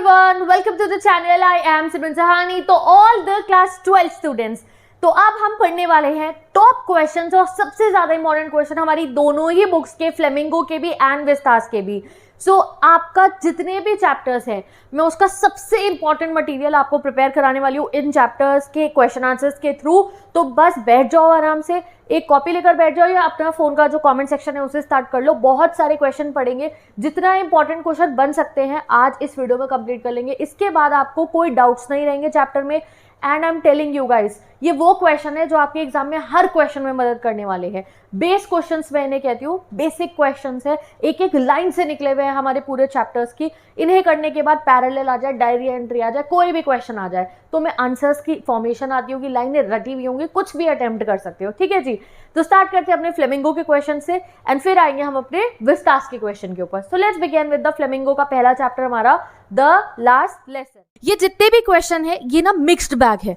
everyone, welcome to the channel. I am Simran Sahani. तो all the class 12 students, तो अब हम पढ़ने वाले हैं टॉप क्वेश्चंस और सबसे ज्यादा इंपॉर्टेंट क्वेश्चन हमारी दोनों ही बुक्स के, फ्लेमिंगो के भी एंड विस्तास के भी। आपका जितने भी चैप्टर्स हैं मैं उसका सबसे इंपॉर्टेंट मटेरियल आपको प्रिपेयर कराने वाली हूँ इन चैप्टर्स के क्वेश्चन आंसर्स के थ्रू। तो बस बैठ जाओ आराम से, एक कॉपी लेकर बैठ जाओ या अपना फोन का जो कमेंट सेक्शन है उसे स्टार्ट कर लो। बहुत सारे क्वेश्चन पढ़ेंगे, जितना इंपॉर्टेंट क्वेश्चन बन सकते हैं आज इस वीडियो में कंप्लीट कर लेंगे। इसके बाद आपको कोई डाउट्स नहीं रहेंगे चैप्टर में। And I am telling you guys, ये वो क्वेश्चन है जो आपके एग्जाम में हर क्वेश्चन में मदद करने वाले हैं। बेस क्वेश्चंस मैं इन्हें कहती हूँ, बेसिक क्वेश्चंस है, एक एक लाइन से निकले हुए हैं हमारे पूरे चैप्टर्स की। इन्हें करने के बाद पैरेलल आ जाए, डायरी एंट्री आ जाए, कोई भी क्वेश्चन आ जाए तो मैं आंसर्स की फॉर्मेशन आती होगी, लाइनें रटी हुई होंगी, कुछ भी अटेम्प्ट कर सकते हो। ठीक है जी, तो स्टार्ट करते हैं अपने फ्लेमिंगो के क्वेश्चन से एंड फिर आएंगे हम अपने विस्तास के क्वेश्चन के ऊपर। So let's begin with the flamingo का पहला चैप्टर हमारा द लास्ट लेसन। ये जितने भी क्वेश्चन है ये ना मिक्स्ड बैग है।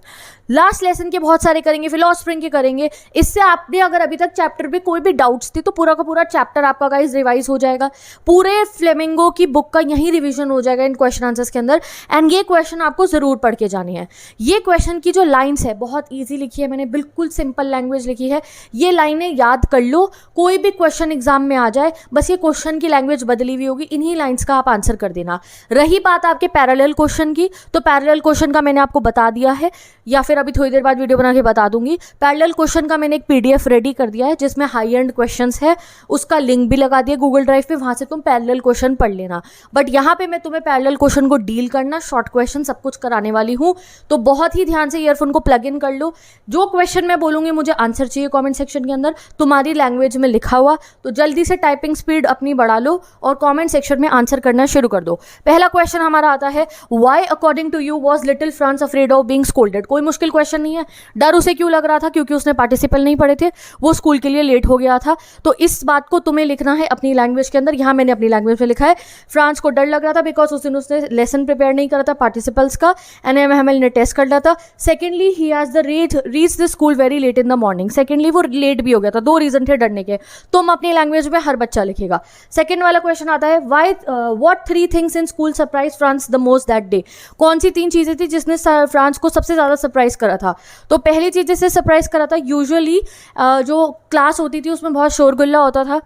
लास्ट लेसन के बहुत सारे करेंगे, फिलोसफी के करेंगे। इससे आपने अगर अभी तक चैप्टर में कोई भी डाउट्स थे तो पूरा का पूरा चैप्टर आपका गाइस रिवाइज हो जाएगा। पूरे फ्लेमिंगो की बुक का यही रिवीजन हो जाएगा इन क्वेश्चन आंसर्स के अंदर। एंड ये क्वेश्चन आपको जरूर पढ़ के जानी है। ये क्वेश्चन की जो लाइन्स है बहुत ईजी लिखी है मैंने, बिल्कुल सिंपल लैंग्वेज लिखी है। ये लाइनें याद कर लो, कोई भी क्वेश्चन एग्जाम में आ जाए बस ये क्वेश्चन की लैंग्वेज बदली हुई होगी, इन्हीं लाइन्स का आप आंसर कर देना। रही बात आपके पैरेलल क्वेश्चन की, तो पैरेलल क्वेश्चन का मैंने आपको बता दिया है या फिर अभी थोड़ी देर बाद वीडियो बना के बता दूंगी। पैरेलल क्वेश्चन का मैंने एक पीडीएफ रेडी कर दिया है जिसमें हाई एंड क्वेश्चंस है, उसका लिंक भी लगा दिया गूगल ड्राइव पे, वहां से तुम पैरेलल क्वेश्चन पढ़ लेना। बट यहाँ पे मैं तुम्हें पैरेलल क्वेश्चन को डील करना, शॉर्ट क्वेश्चन सब कुछ कराने वाली हूँ, तो बहुत ही ध्यान से ईयरफोन को प्लग इन कर लो। जो क्वेश्चन मैं बोलूंगी मुझे आंसर चाहिए कॉमेंट सेक्शन के अंदर, तुम्हारी लैंग्वेज में लिखा हुआ। तो जल्दी से टाइपिंग स्पीड अपनी बढ़ा लो और कॉमेंट सेक्शन में आंसर करना शुरू कर दो। पहला क्वेश्चन हमारा आता है, why according to you was little Franz afraid of being scolded. कोई मुश्किल क्वेश्चन नहीं है। डर उसे क्यों लग रहा था? क्योंकि उसने पार्टिसिपल नहीं पढ़े थे, वो स्कूल के लिए लेट हो गया था। तो इस बात को तुम्हें लिखना है अपनी लैंग्वेज के अंदर। यहाँ मैंने अपनी लैंग्वेज में लिखा है, फ्रांस को डर लग रहा था बिकॉज उस दिन उसने लेसन प्रिपेयर नहीं करा था पार्टिसिपल्स का, एनएमएमएल ने टेस्ट कर लिया था। Secondly he has the reach the school very late in the morning. Secondly वो लेट भी हो गया था। दो रीजन थे डरने के। तुम अपनी लैंग्वेज में हर बच्चा लिखेगा। सेकेंड वाला क्वेश्चन आता है, what three things in school surprise France the most that day. कौन सी तीन चीजें थी जिसने फ्रांस को सबसे ज्यादा सरप्राइज करा था? तो पहली चीज जिससे सरप्राइज करा था, यूजुअली जो क्लास होती थी उसमें बहुत शोरगुल्ला होता था,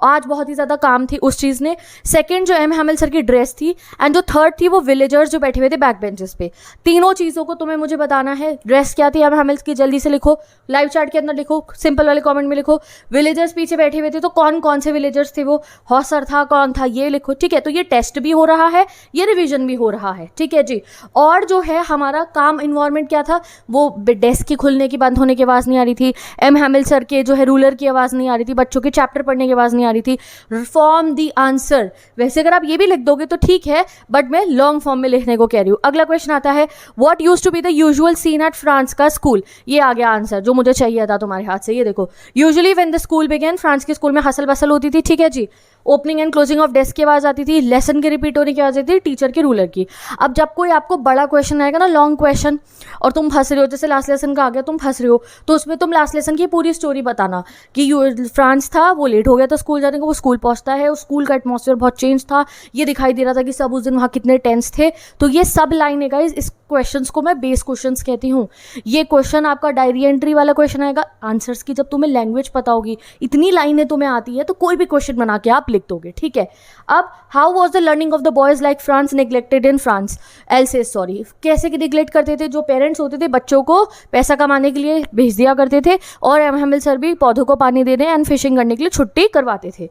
आज बहुत ही ज़्यादा काम थी उस चीज़ ने। सेकंड जो एम हैमिल सर की ड्रेस थी, एंड जो थर्ड थी वो विलेजर्स जो बैठे हुए थे बैक बेंचेस पे। तीनों चीज़ों को तुम्हें मुझे बताना है। ड्रेस क्या थी एम हैमिल्स की, जल्दी से लिखो, लाइव चैट के अंदर लिखो, सिंपल वाले कमेंट में लिखो। विलेजर्स पीछे बैठे हुए थे, तो कौन कौन से विलेजर्स थे वो? हॉसर था, कौन था ये लिखो। ठीक है, तो ये टेस्ट भी हो रहा है, ये रिविजन भी हो रहा है। ठीक है जी। और जो है हमारा काम इन्वायरमेंट क्या था, वो डेस्क की खुलने की बंद होने की आवाज़ नहीं आ रही थी, एम हैमिल सर के जो है रूलर की आवाज़ नहीं आ रही थी, बच्चों के चैप्टर पढ़ने की आवाज़ नहीं आ रही थी। फॉर्म दी आंसर, वैसे अगर आप ये भी लिख दोगे तो ठीक है, बट मैं लॉन्ग फॉर्म में लिखने को कह रही हूँ। अगला क्वेश्चन आता है, what used to be the usual scene at Franz का स्कूल। ये आ गया आंसर जो मुझे चाहिए था तुम्हारे हाथ से। ये देखो, usually when the school began, France के स्कूल में हसल बसल होती थी। ठीक है जी। Opening and closing of desk की आवाज आती थी, लेसन के रिपीट होने की आवाज आती थी, टीचर के रूलर की। अब जब कोई आपको बड़ा क्वेश्चन आएगा ना, लॉन्ग क्वेश्चन, और तुम फंस रहे हो, जैसे लास्ट लेसन का आ गया, तुम फंस रहे हो, तो उसमें तुम लास्ट लेसन की पूरी स्टोरी बताना कि फ्रांस था, वो लेट हो गया था स्कूल जाने को, वो स्कूल पहुंचता है, उस स्कूल का एटमॉस्फेयर बहुत चेंज था, ये दिखाई दे रहा था कि सब उस दिन वहाँ कितने टेंस थे। तो ये सब लाइन है गाइस, इस क्वेश्चंस को मैं बेस क्वेश्चंस कहती हूँ। ये क्वेश्चन आपका डायरी एंट्री वाला क्वेश्चन आएगा। आंसर्स की जब तुम्हें लैंग्वेज पता होगी, इतनी लाइनें तुम्हें आती है, तो कोई भी क्वेश्चन बना के आप लिख दोगे। ठीक है। अब how was the learning of the boys like France neglected in France, else's sorry. कैसे निग्लेक्ट करते थे? जो पेरेंट्स होते थे बच्चों को पैसा कमाने के लिए भेज दिया करते थे, और एम हैमिल सर भी पौधों को पानी देने एंड फिशिंग करने के लिए छुट्टी करवाते थे।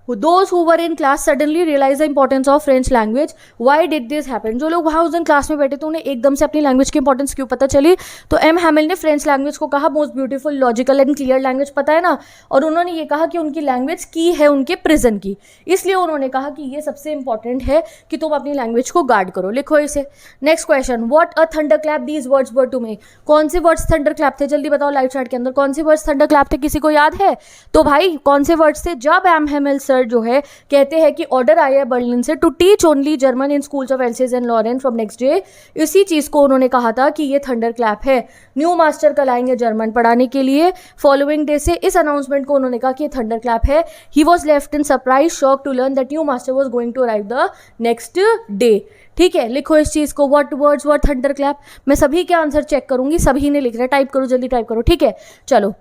Those who were in class suddenly realized the importance of French language. Why did this happen? जो लोग वहाँ उस दिन क्लास में बैठे थे उन्हें एकदम से अपनी लैंग्वेज की इंपॉर्टेंस क्यों पता चली? तो एम हैमिल ने फ्रेंच लैंग्वेज को कहा most beautiful, logical and clear language, पता है ना। और उन्होंने ये कहा कि उनकी लैंग्वेज की है उनके प्रिजन की, इसलिए उन्होंने कहा कि ये सबसे इंपॉर्टेंट है कि तुम अपनी लैंग्वेज को गार्ड करो। लिखो इसे। Next question, what a thunderclap these words were to me. कौन से वर्ड्स थंडर क्लैप थे? जल्दी बताओ लाइव चैट के अंदर, कौन से वर्ड्स थंडर क्लैप थे? किसी को याद है? तो भाई कौन से वर्ड्स थे? जब एम हैमिल सर जो है कहते हैं कि ऑर्डर आया है बर्लिन से to teach only German in schools of Alsace and Lorraine from next day, इसी चीज को उन्होंने कहा था कि ये थंडर क्लैप है। न्यू मास्टर कल आएंगे जर्मन पढ़ाने के लिए फॉलोइंग डे से। इस अनाउंसमेंट को उन्होंने कहा कि ये थंडर क्लैप है। He was left in surprise shock to learn that new master was going to arrive the next day. ठीक है, लिखो इस चीज़ को, what words were thunderclap. मैं सभी के आंसर चेक करूंगी, सभी ने लिख रहा है, टाइप करो जल्दी टाइप करो, ठीक है। चलो,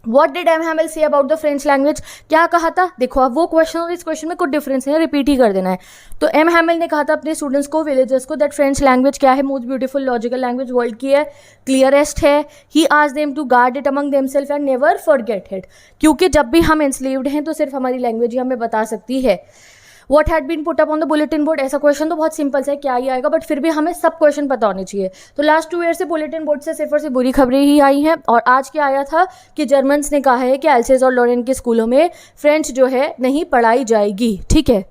What did M. Hamel say about the French language? क्या कहा था? देखो अब वो क्वेश्चन और इस क्वेश्चन में कुछ डिफरेंस है, रिपीट ही कर देना है। तो एम हैमिल ने कहा था अपने स्टूडेंट्स को, विलेजर्स को, दैट फ्रेंच लैंग्वेज क्या है, most beautiful logical language world की है, क्लियरेस्ट है। He asked them to guard it among themselves and never forget it, क्योंकि जब भी हम एंस्लेव्ड हैं तो सिर्फ हमारी लैंग्वेज ही हमें बता सकती है। What had been put up on the bulletin board? ऐसा क्वेश्चन तो बहुत सिंपल सा है, क्या ही आएगा, बट फिर भी हमें सब क्वेश्चन पता होने चाहिए। तो लास्ट 2 ईयर से बुलेटिन बोर्ड से सिर्फ और सिर्फ बुरी खबरें ही आई हैं। और आज क्या आया था कि जर्मन्स ने कहा है कि एल्सेस और लॉरेन के स्कूलों में फ्रेंच जो है नहीं पढ़ाई जाएगी, ठीक है।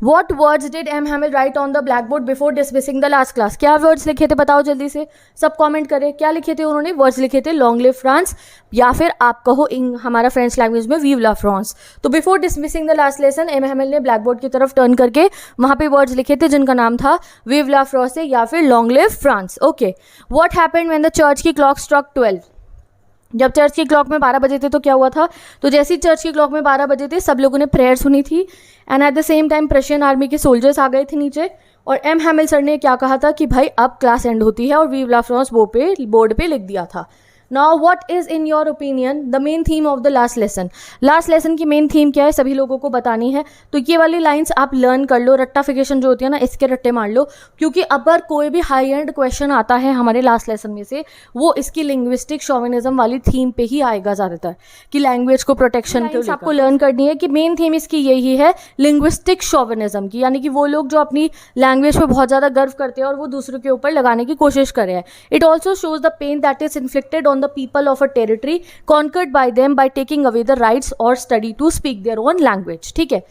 What words did M. Hamel write on the blackboard before dismissing the last class? क्या वर्ड्स लिखे थे बताओ जल्दी से, सब कमेंट करें। क्या लिखे थे उन्होंने? वर्ड्स लिखे थे लॉन्ग लिव फ्रांस, या फिर आप कहो हमारा फ्रेंच लैंग्वेज में वीव ला फ्रांस। तो before dismissing the last lesson M Hamel ने ब्लैक बोर्ड की तरफ टर्न करके वहाँ पे वर्ड्स लिखे थे जिनका नाम था वीव ला फ्रांस या फिर long live France. Okay, what happened when the church की क्लॉक स्ट्रक 12? जब चर्च की क्लॉक में 12 बजे थे तो क्या हुआ था? तो जैसे ही चर्च की क्लॉक में 12 बजे थे सब लोगों ने प्रेयर सुनी थी, and eight the same time Prussian army के सोल्जर्स आ गए थे नीचे, और एम हैमिल सर ने क्या कहा था कि भाई अब क्लास एंड होती है, और वीव ला फ्रांस बोर्ड पे लिख दिया था। Now what is in your opinion the main theme of the last lesson? Last lesson की मेन थीम क्या है सभी लोगों को बतानी है। तो ये वाली लाइंस आप लर्न कर लो, रट्टाफिकेशन जो होती है ना इसके रट्टे मार लो, क्योंकि अगर कोई भी हाई एंड क्वेश्चन आता है हमारे लास्ट लेसन में से वो इसकी लिंग्विस्टिक शोविनिज्म वाली थीम पे ही आएगा ज़्यादातर, कि लैंग्वेज को प्रोटेक्शन के आपको लर्न करनी है, कि मेन थीम इसकी यही है लिंग्विस्टिक शोविनिज्म की, यानी कि वो लोग जो अपनी लैंग्वेज पे बहुत ज़्यादा गर्व करते हैं और वो दूसरों के ऊपर लगाने की कोशिश कर रहे हैं। It also shows the pain that is inflicted on the people of a territory conquered by them by taking away the rights or study to speak their own language। ठीक है,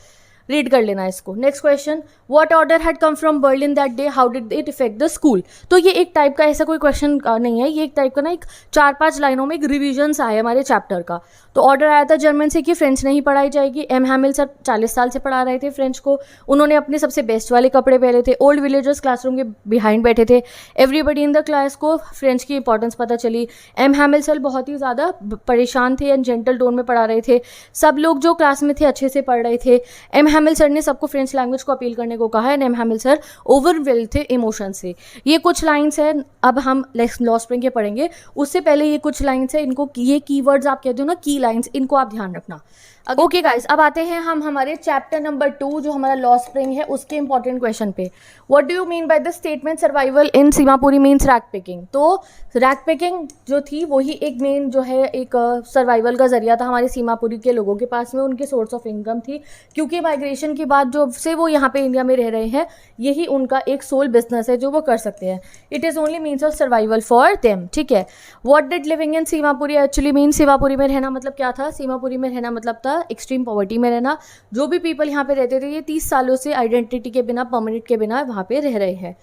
रीड कर लेना इसको। Next question, what order had come from Berlin that day, how did it effect the school? तो ये एक type का ऐसा कोई क्वेश्चन नहीं है, ये एक टाइप का ना एक 4-5 लाइनों में एक रिविजन्स आया हमारे चैप्टर का। तो ऑर्डर आया था जर्मन से कि फ्रेंच नहीं पढ़ाई जाएगी। एम हैमिल सर 40 साल से पढ़ा रहे थे फ्रेंच को, उन्होंने अपने सबसे बेस्ट वाले कपड़े पहने थे, ओल्ड विलेजर्स क्लासरूम के बिहाइंड बैठे थे, एवरीबडी इन द क्लास को फ्रेंच की इंपॉर्टेंस पता चली। एम हैमिल सर बहुत ही ज़्यादा परेशान थे एंड जेंटल टोन में पढ़ा रहे थे, सब लोग जो क्लास में थे अच्छे से पढ़ रहे थे। एम हैमिल सर ने सबको फ्रेंच लैंग्वेज को अपील करने को कहा है, एम हैमिल सर ओवरवेल्ड थे इमोशन से। ये कुछ लाइन्स हैं, अब हम लॉ स्प्रिंग के पढ़ेंगे, उससे पहले ये कुछ लाइन्स हैं, इनको ये कीवर्ड्स आप कहते हो ना की लाइन्स, इनको आप ध्यान रखना। ओके गाइस, अब आते हैं हम हमारे चैप्टर नंबर 2 जो हमारा लॉ स्प्रिंग है उसके इंपॉर्टेंट क्वेश्चन पे। What do you mean by the statement survival in Seemapuri means rag picking? तो रैक पिकिंग जो थी वही एक मेन जो है एक सर्वाइवल का जरिया था हमारे सीमापुरी के लोगों के पास में, उनके सोर्स ऑफ इनकम थी, क्योंकि माइग्रेशन के बाद जो से वो यहाँ पे इंडिया में रह रहे हैं यही उनका एक सोल बिजनेस है जो वो कर सकते हैं। It is only means of survival for them. ठीक है, what did living in Seemapuri actually mean? Seemapuri में रहना मतलब क्या था? सीमापुरी में रहना मतलब था एक्सट्रीम पॉवर्टी में रहना। जो भी पीपल यहाँ पे रहते थे ये 30 सालों से आइडेंटिटी के बिना, परमानेंट के बिना वहाँ पे रह रहे हैं।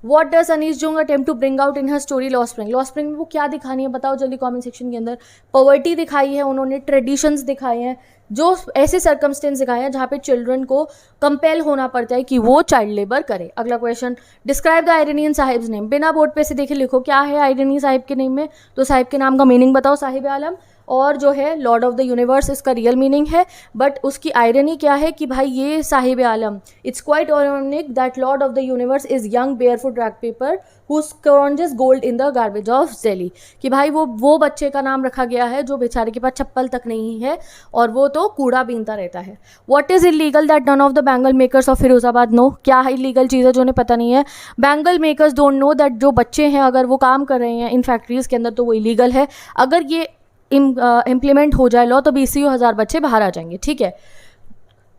What does Anees Jung attempt to bring out in her story लॉ स्प्रिंग? लॉ स्प्रिंग में वो क्या दिखानी है बताओ जल्दी कमेंट सेक्शन के अंदर। पॉवर्टी दिखाई है उन्होंने, ट्रेडिशंस दिखाए हैं, जो ऐसे सर्कमस्टेंस दिखाए हैं जहाँ पे चिल्ड्रन को कंपेल होना पड़ता है कि वो चाइल्ड लेबर करे। अगला question, describe the irony in sahibs name. बिना बोर्ड पे से देखे लिखो क्या है आयरनी साहिब के नेम में। तो साहिब के नाम का मीनिंग बताओ, साहिब आलम, और जो है लॉर्ड ऑफ द यूनिवर्स इसका रियल मीनिंग है, बट उसकी आयरनी क्या है कि भाई ये Saheb Alam, it's quite organic that lord of the universe is young barefoot rag picker who scrounges gold in the garbage of Delhi. कि भाई वो बच्चे का नाम रखा गया है जो बेचारे के पास चप्पल तक नहीं है और वो तो कूड़ा बीनता रहता है। What is illegal that none of the bangle makers of Firozabad know? क्या है इलीगल चीज़ है जो उन्हें पता नहीं है? Bangle makers don't know that जो बच्चे हैं अगर वो काम कर रहे हैं इन फैक्ट्रीज़ के अंदर तो वो इलीगल है। अगर ये इम्प्लीमेंट हो जाए लॉ तो 20,000 बच्चे बाहर आ जाएंगे। ठीक है,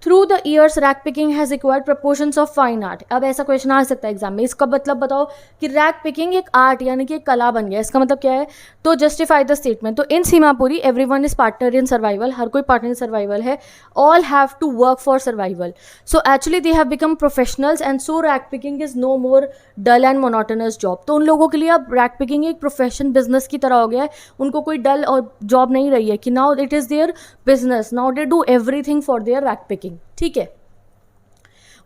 through the years rag picking has required proportions of fine art. अब ऐसा क्वेश्चन आ सकता है एग्जाम में, इसका मतलब बताओ कि रैक पिकिंग एक आर्ट यानी कि एक कला बन गया, इसका मतलब क्या है? तो जस्टिफाई द स्टेटमेंट। तो in Seemapuri everyone is partner in survival, हर कोई पार्टनर इन सर्वाइवल है, all have to work for survival, so actually they have become professionals and so rag picking is no more dull and monotonous job. तो उन लोगों के लिए अब rag picking एक प्रोफेशन, बिजनेस की तरह हो गया है, उनको कोई डल और जॉब नहीं रही है कि now it is their business, now they do everything for their rag picking. ठीक है,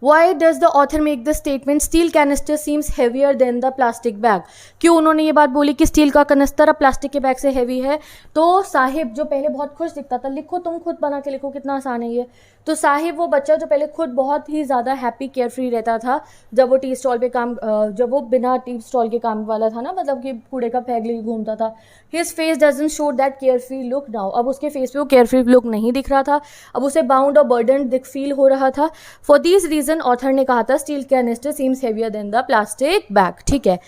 why does the author make the statement steel canister seems heavier than the plastic bag? क्यों उन्होंने ये बात बोली कि स्टील का कनिस्टर अब प्लास्टिक के बैग से हैवी है? तो साहिब जो पहले बहुत खुश दिखता था, लिखो तुम खुद बना के लिखो, कितना आसान है ये। तो साहिब वो बच्चा जो पहले खुद बहुत ही ज़्यादा हैप्पी केयर फ्री रहता था जब वो टी स्टॉल पे काम जब वो बिना टी स्टॉल के काम वाला था ना, मतलब कि कूड़े का बैग लेके घूमता था। His face doesn't show that care free look now. अब उसके फेस पे वो केयर फ्री लुक नहीं दिख रहा था, अब उसे बाउंड और बर्डन फील हो रहा था। फॉर दिस रीजन ऑथर ने कहा था steel canister seems heavier than the plastic bag. ठीक है।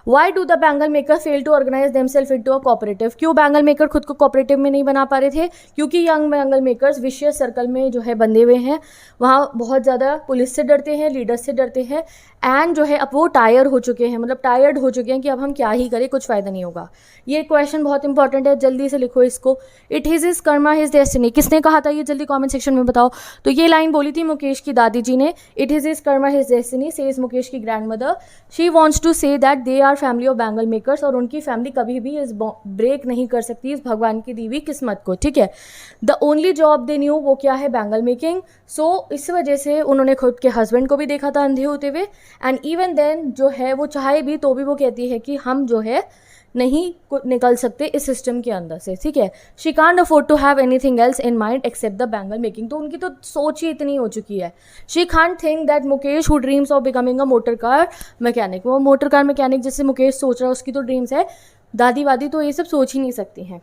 Why do the bangle maker fail to organise themselves into a cooperative? क्यों बैंगल मेकर खुद को कोऑपरेटिव में नहीं बना पा रहे थे? क्योंकि young bangle makers vicious circle में जो है बंधे हुए हैं, वहाँ बहुत ज़्यादा पुलिस से डरते हैं, लीडर्स से डरते हैं, एंड जो है अब वो टायर हो चुके हैं, मतलब टायर्ड हो चुके हैं कि अब हम क्या ही करें, कुछ फ़ायदा नहीं होगा। ये क्वेश्चन बहुत इंपॉर्टेंट है, जल्दी से लिखो इसको। It is his karma his destiny. किसने कहा था ये, जल्दी कमेंट सेक्शन में बताओ। तो ये लाइन बोली थी मुकेश की दादी जी ने। It is his karma his destiny says Mukesh की grandmother. She wants to say that they are family of bangle makers, और उनकी फैमिली कभी भी इस ब्रेक नहीं कर सकती इस भगवान की दी हुई किस्मत को। ठीक है। The only job they knew वो क्या है, बैंगल मेकिंग। सो इस वजह से उन्होंने खुद के हस्बैंड को भी देखा था अंधे होते हुए, एंड इवन देन जो है वो चाहे भी तो भी वो कहती है कि हम जो है नहीं निकल सकते इस सिस्टम के अंदर से। ठीक है। She can't afford to have anything else in mind except the bangle making. तो उनकी तो सोच ही इतनी हो चुकी है। She can't think that Mukesh who dreams of becoming a motor car mechanic, वो मोटर कार मैकेनिक जैसे मुकेश सोच रहा है उसकी तो ड्रीम्स है, दादी वादी तो ये सब सोच ही नहीं सकती हैं।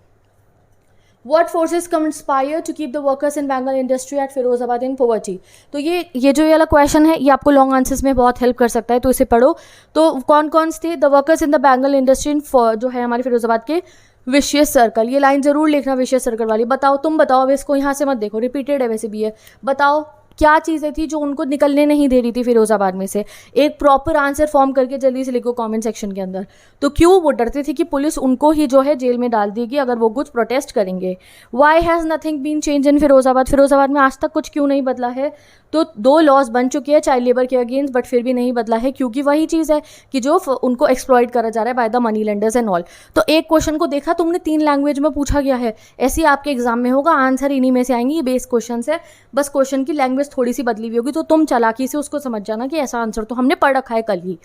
What forces conspire to keep the workers in Bengal industry at Firozabad in poverty? तो ये जो ये वाला क्वेश्चन है ये आपको लॉन्ग आंसर्स में बहुत हेल्प कर सकता है, तो इसे पढ़ो। तो कौन कौन थे the workers in the bangle industry जो है हमारे फिरोजाबाद के विशियस सर्कल। ये लाइन जरूर लिखना विशियस सर्कल वाली। बताओ, तुम बताओ, अब इसको यहाँ से मत देखो, रिपीटेड है वैसे भी है। बताओ क्या चीज़ें थी जो उनको निकलने नहीं दे रही थी फिरोजाबाद में से। एक प्रॉपर आंसर फॉर्म करके जल्दी से लिखो कमेंट सेक्शन के अंदर। तो क्यों वो डरते थे कि पुलिस उनको ही जो है जेल में डाल देगी अगर वो कुछ प्रोटेस्ट करेंगे। Why has nothing been change in Firozabad? Firozabad में आज तक कुछ क्यों नहीं बदला है? तो 2 लॉज बन चुके हैं चाइल्ड लेबर के अगेंस्ट, बट फिर भी नहीं बदला है, क्योंकि वही चीज़ है कि जो उनको एक्सप्लॉइट करा जा रहा है by the money lenders and all. तो एक क्वेश्चन को देखा तुमने 3 लैंग्वेज में पूछा गया है, ऐसे ही आपके एग्जाम में होगा, आंसर इन्हीं में से आएंगे। ये बेस क्वेश्चन है, बस क्वेश्चन की लैंग्वेज थोड़ी सी बदली हुई होगी, तो तुम चालाकी से उसको समझ जाना कि ऐसा आंसर तो हमने पढ़ रखा है कल ही।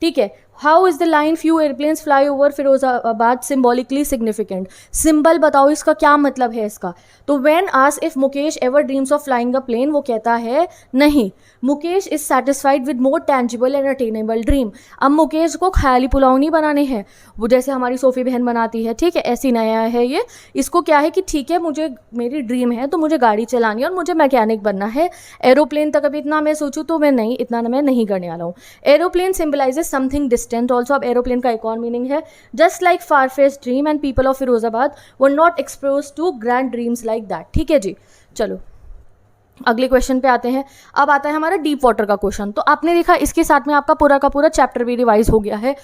ठीक है। How is the line few airplanes fly over Firozabad symbolically significant? Symbol बताओ इसका क्या मतलब है इसका। तो when asked if Mukesh ever dreams of flying a plane, वो कहता है नहीं, Mukesh is satisfied with more tangible and attainable dream. अब मुकेश को ख्याली पुलाव नहीं बनाने हैं, वो जैसे हमारी सोफी बहन बनाती है, ठीक है, ऐसी नया है ये। इसको क्या है कि ठीक है मुझे मेरी ड्रीम है तो मुझे गाड़ी चलानी है और मुझे मैकेनिक बनना है। एरोप्लेन तक अभी इतना मैं सोचूं तो मैं नहीं, इतना मैं नहीं करने वाला हूँ। Aeroplane symbolises something distant also. अब एरोप्लेन का एक और मीनिंग है, just like far fetched dream and people of Firozabad were not expose to grand dreams like that. ठीक है जी, चलो अगले क्वेश्चन पे आते हैं। अब आता है हमारा डीप वाटर का क्वेश्चन। तो आपने देखा इसके साथ में आपका पूरा का पूरा चैप्टर भी रिवाइज हो गया है।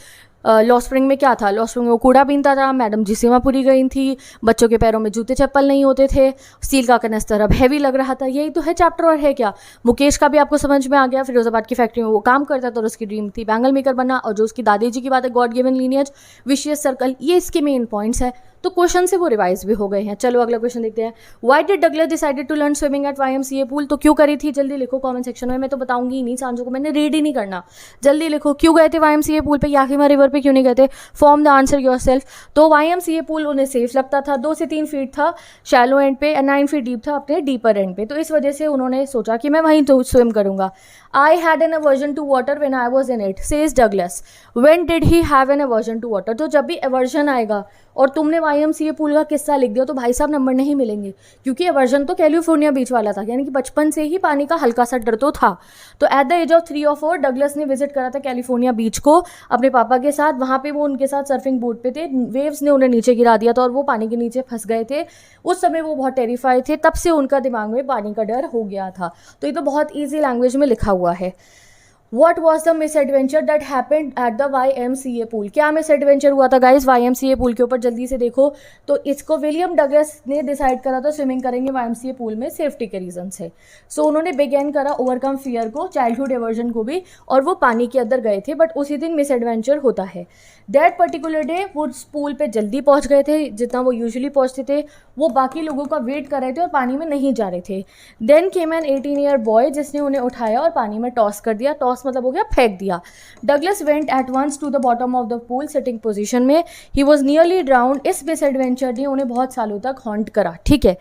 लॉ स्प्रिंग में क्या था, लॉ स्प्रिंग में वो कूड़ा बीनता था, मैडम जी सीमापुरी गई थी, बच्चों के पैरों में जूते चप्पल नहीं होते थे, स्टील का कनस्तर अब हैवी लग रहा था। यही तो है चैप्टर, और है क्या। मुकेश का भी आपको समझ में आ गया, फिरोजाबाद की फैक्ट्री में वो काम करता था और उसकी ड्रीम थी बैंगल मेकर बनना, और जो उसकी दादी जी की बात है God given lineage, vicious circle, ये इसके मेन पॉइंट्स है। तो क्वेश्चन से वो रिवाइज भी हो गए हैं। चलो अगला क्वेश्चन देखते हैं। Why did Douglas decided to learn swimming at YMCA pool? तो क्यों करी थी, जल्दी लिखो कमेंट सेक्शन में। मैं तो बताऊंगी ही नहीं, सांझों को मैंने रीड ही नहीं करना, जल्दी लिखो। क्यों गए थे YMCA पूल पे, याकिमा रिवर पे क्यों नहीं गए थे? Form the answer yourself. तो YMCA पूल उन्हें सेफ लगता था, 2 से 3 फीट था शैलो एंड पे, 9 फीट डीप था अपने डीपर एंड पे, तो इस वजह से उन्होंने सोचा कि मैं वहीं तो स्विम करूंगा। I had an aversion to water when I was in it, says Douglas. When did he have an aversion to water? तो जब भी aversion आएगा और तुमने YMCA पूल का किस्सा लिख दिया तो भाई साहब नंबर नहीं मिलेंगे, क्योंकि aversion तो कैलिफोर्निया बीच वाला था, यानी कि बचपन से ही पानी का हल्का सा डर तो था। तो at the age of 3 or 4 Douglas ने विजिट करा था कैलिफोर्निया बीच को अपने पापा के साथ। वहाँ पे वो उनके साथ सर्फिंग बोट पे थे, वेव्स ने उन्हें नीचे गिरा दिया था और वो पानी के नीचे फंस गए थे। उस समय वो बहुत टेरिफाइड थे, तब से उनका दिमाग में पानी का डर हो गया था। तो ये तो बहुत ईजी लैंग्वेज में लिखा हुआ है। What was the miss adventure that happened at the YMCA pool? क्या मिस एडवेंचर हुआ था गाइज YMCA पूल के ऊपर? जल्दी से देखो। तो इसको विलियम डगलस ने डिसाइड करा था स्विमिंग करेंगे YMCA पूल में सेफ्टी के रीजन से। सो उन्होंने बिगेन करा ओवरकम फियर को, चाइल्डहुड एवर्जन को भी, और वो पानी के अंदर गए थे। बट उसी दिन मिस एडवेंचर होता है। दैट पर्टिकुलर डे वो पूल पे जल्दी पहुंच गए थे जितना वो यूजुअली पहुंचते थे। वो बाकी लोगों का वेट कर रहे थे और पानी में नहीं जा रहे थे। Then came N 18-year boy जिसने उन्हें उठाया और पानी में टॉस कर दिया। टॉस मतलब हो गया फेंक दिया। Douglas went at once to the bottom of the pool sitting position में। He was nearly drowned. इस मिस एडवेंचर ने उन्हें बहुत सालों तक हॉन्ट करा। ठीक है।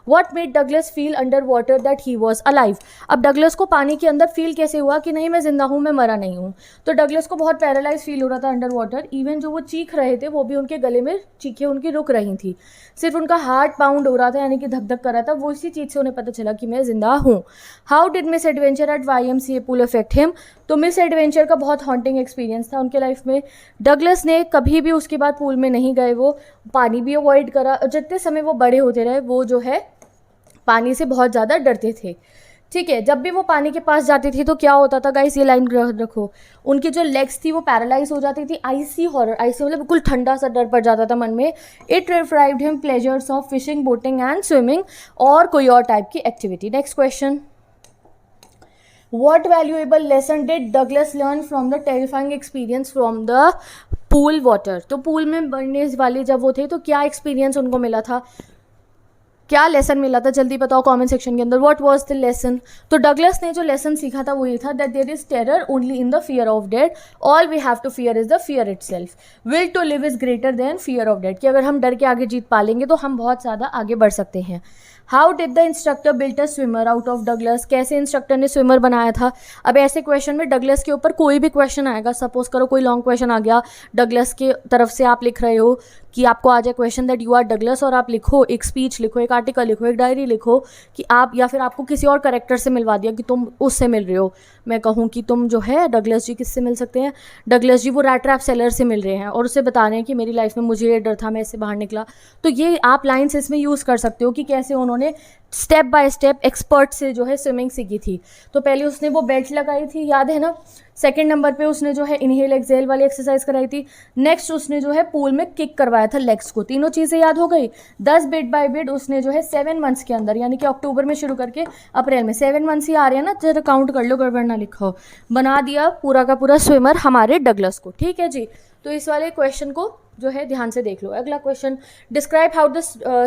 What made Douglas feel under water that he was alive? अब डगलस को पानी के अंदर फील कैसे हुआ कि नहीं मैं जिंदा हूँ, मैं मरा नहीं हूँ? तो डगलस को बहुत पैरालाइज फील हो रहा था अंडर वाटर। इवन जो वो चीख रहे थे वो भी उनके गले में चीखें उनकी रुक रही थी। सिर्फ उनका हार्ट पाउंड हो रहा था, यानी कि धक धक कर रहा था। वो इसी चीज़ से उन्हें पता चला कि मैं जिंदा हूँ। How did misadventure at YMCA pool affect him? तो मिस एडवेंचर का बहुत हॉन्टिंग एक्सपीरियंस था उनके लाइफ में। डगलस ने कभी भी उसके बाद पूल में नहीं गए, वो पानी भी अवॉइड करा। और जितने समय वो बड़े होते रहे वो जो है पानी से बहुत ज़्यादा डरते थे। ठीक है। जब भी वो पानी के पास जाती थी तो क्या होता था गाइस, ये लाइन रखो, उनकी जो लेग्स थी वो पैरालाइज हो जाती थी। आइसी हॉरर, आइसी मतलब बिल्कुल ठंडा सा डर पड़ जाता था मन में। It deprived him pleasures of fishing, boating and swimming, और कोई और टाइप की activity. Next question, what valuable lesson did Douglas learn from the terrifying experience from the pool water? तो पूल में बढ़ने वाले जब वो थे तो क्या एक्सपीरियंस उनको मिला था, क्या लेसन मिला था? जल्दी बताओ कमेंट सेक्शन के अंदर। What was the lesson? तो डगलस ने जो लेसन सीखा था वो ये था that there is terror only in the fear of death, all we have to fear is the fear itself, will to live is greater than fear of death. कि अगर हम डर के आगे जीत पा लेंगे तो हम बहुत ज़्यादा आगे बढ़ सकते हैं। How did the instructor built a swimmer out of Douglas? कैसे इंस्ट्रक्टर ने स्विमर बनाया था? अब ऐसे क्वेश्चन में डगलस के ऊपर कोई भी क्वेश्चन आएगा, सपोज करो कोई लॉन्ग क्वेश्चन आ गया डगलस के तरफ से, आप लिख रहे हो कि आपको आ जाए question that you are Douglas, और आप लिखो एक स्पीच लिखो, एक आर्टिकल लिखो, एक डायरी लिखो कि आप, या फिर आपको किसी और करेक्टर से मिलवा दिया कि तुम उससे मिल रहे हो। मैं कहूँ कि तुम जो है डगलस जी किससे मिल सकते हैं? डगलस जी वो रैट ट्रैप सेलर से मिल रहे हैं और उससे बता रहे हैं कि मेरी लाइफ में मुझे ये डर था, मैं इससे बाहर निकला। तो ये आप लाइन्स इसमें यूज़ कर सकते हो कि कैसे उन्होंने स्टेप बाय स्टेप एक्सपर्ट से जो है स्विमिंग सीखी थी। तो पहले उसने वो बेल्ट लगाई थी, याद है ना। सेकंड नंबर पे उसने जो है इनहेल एक्सहेल वाली एक्सरसाइज कराई थी। नेक्स्ट उसने जो है पूल में किक करवाया था लेग्स को। तीनों चीज़ें याद हो गई। 10 बिट बाय बिट उसने जो है 7 मंथ्स के अंदर, यानी कि अक्टूबर में शुरू करके अप्रैल में 7 मंथ्स ही आ रहे हैं ना, जरा काउंट कर लो, गड़बड़ ना लिखो, बना दिया पूरा का पूरा स्विमर हमारे डगलस को। ठीक है जी। तो इस वाले क्वेश्चन को जो है ध्यान से देख लो। अगला question, describe how the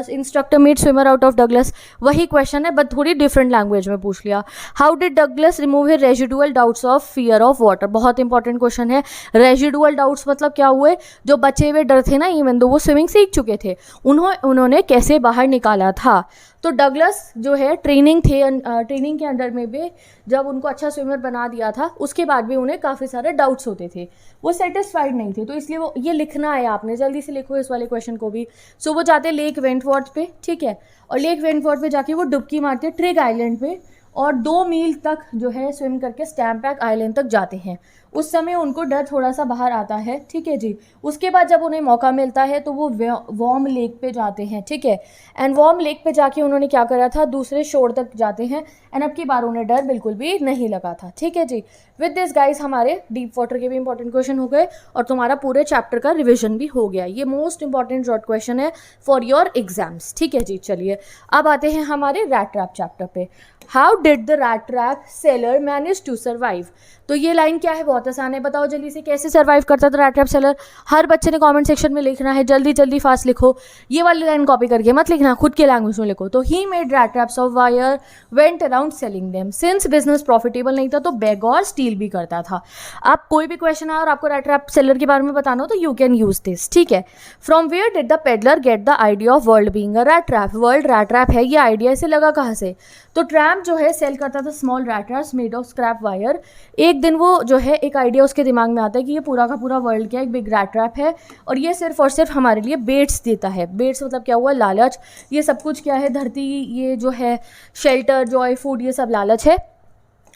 instructor made swimmer out of Douglas. वही क्वेश्चन है बट थोड़ी डिफरेंट लैंग्वेज में पूछ लिया। How did Douglas remove his residual doubts of fear of water? बहुत इंपॉर्टेंट क्वेश्चन है। रेजिडुअल डाउट्स मतलब क्या हुए? जो बचे हुए डर थे ना, इवन दो वो स्विमिंग सीख चुके थे, उन्होंने कैसे बाहर निकाला था? तो डगलस जो है ट्रेनिंग के अंडर में भी जब उनको अच्छा स्विमर बना दिया था उसके बाद भी उन्हें काफ़ी सारे डाउट्स होते थे, वो सेटिस्फाइड नहीं थे। तो इसलिए वो ये लिखना है आपने, जल्दी से लिखो इस वाले क्वेश्चन को भी। सो वो जाते लेक वेंटवर्थ पे, ठीक है, और लेक वेंटवर्थ पे जाके वो डुबकी मारते ट्रिग आइलैंड पे, और 2 मील तक जो है स्विम करके स्टैम्पैक आइलैंड तक जाते हैं। उस समय उनको डर थोड़ा सा बाहर आता है, ठीक है जी। उसके बाद जब उन्हें मौका मिलता है तो वो वॉर्म लेक पे जाते हैं, ठीक है। एंड वॉर्म लेक पे जाके उन्होंने क्या करा था, दूसरे शोर तक जाते हैं। एंड अब की बार उन्हें डर बिल्कुल भी नहीं लगा था, ठीक है जी। विद दिस गाइस हमारे डीप वाटर के भी इंपॉर्टेंट क्वेश्चन हो गए और तुम्हारा पूरे चैप्टर का रिविजन भी हो गया। ये मोस्ट इंपॉर्टेंट शॉर्ट क्वेश्चन है फॉर योर एग्जाम्स, ठीक है जी। चलिए अब आते हैं हमारे रैट ट्रैप चैप्टर पे। How did the rat trap seller manage to survive? तो ये लाइन क्या है, बहुत आसान है, बताओ जल्दी से, कैसे सर्वाइव करता था रैट ट्रैप सेलर? हर बच्चे ने कमेंट सेक्शन में लिखना है, जल्दी जल्दी फास्ट लिखो। ये वाली लाइन कॉपी करके मत लिखना, खुद के लैंग्वेज में लिखो। तो he made rat traps of wire, went around selling them. Since business profitable नहीं था तो बेग और स्टील भी करता था। आप कोई भी क्वेश्चन है और आपको रैट ट्रैप सेलर के बारे में बताना हो तो यू कैन यूज दिस, ठीक है। From where did the peddler get the idea of world being a rat trap? World rat trap है, ये आइडिया इसे लगा कहाँ से? तो ट्रैम्प जो है सेल करता था small rat traps made of scrap wire. एक दिन वो जो है एक आइडिया उसके दिमाग में आता है कि ये पूरा का पूरा वर्ल्ड क्या एक बिग रैट ट्रैप है और ये सिर्फ और सिर्फ हमारे लिए बेट्स देता है। बेट्स मतलब क्या हुआ, लालच। ये सब कुछ क्या है, धरती, ये जो है शेल्टर, जॉय, फूड, ये सब लालच है।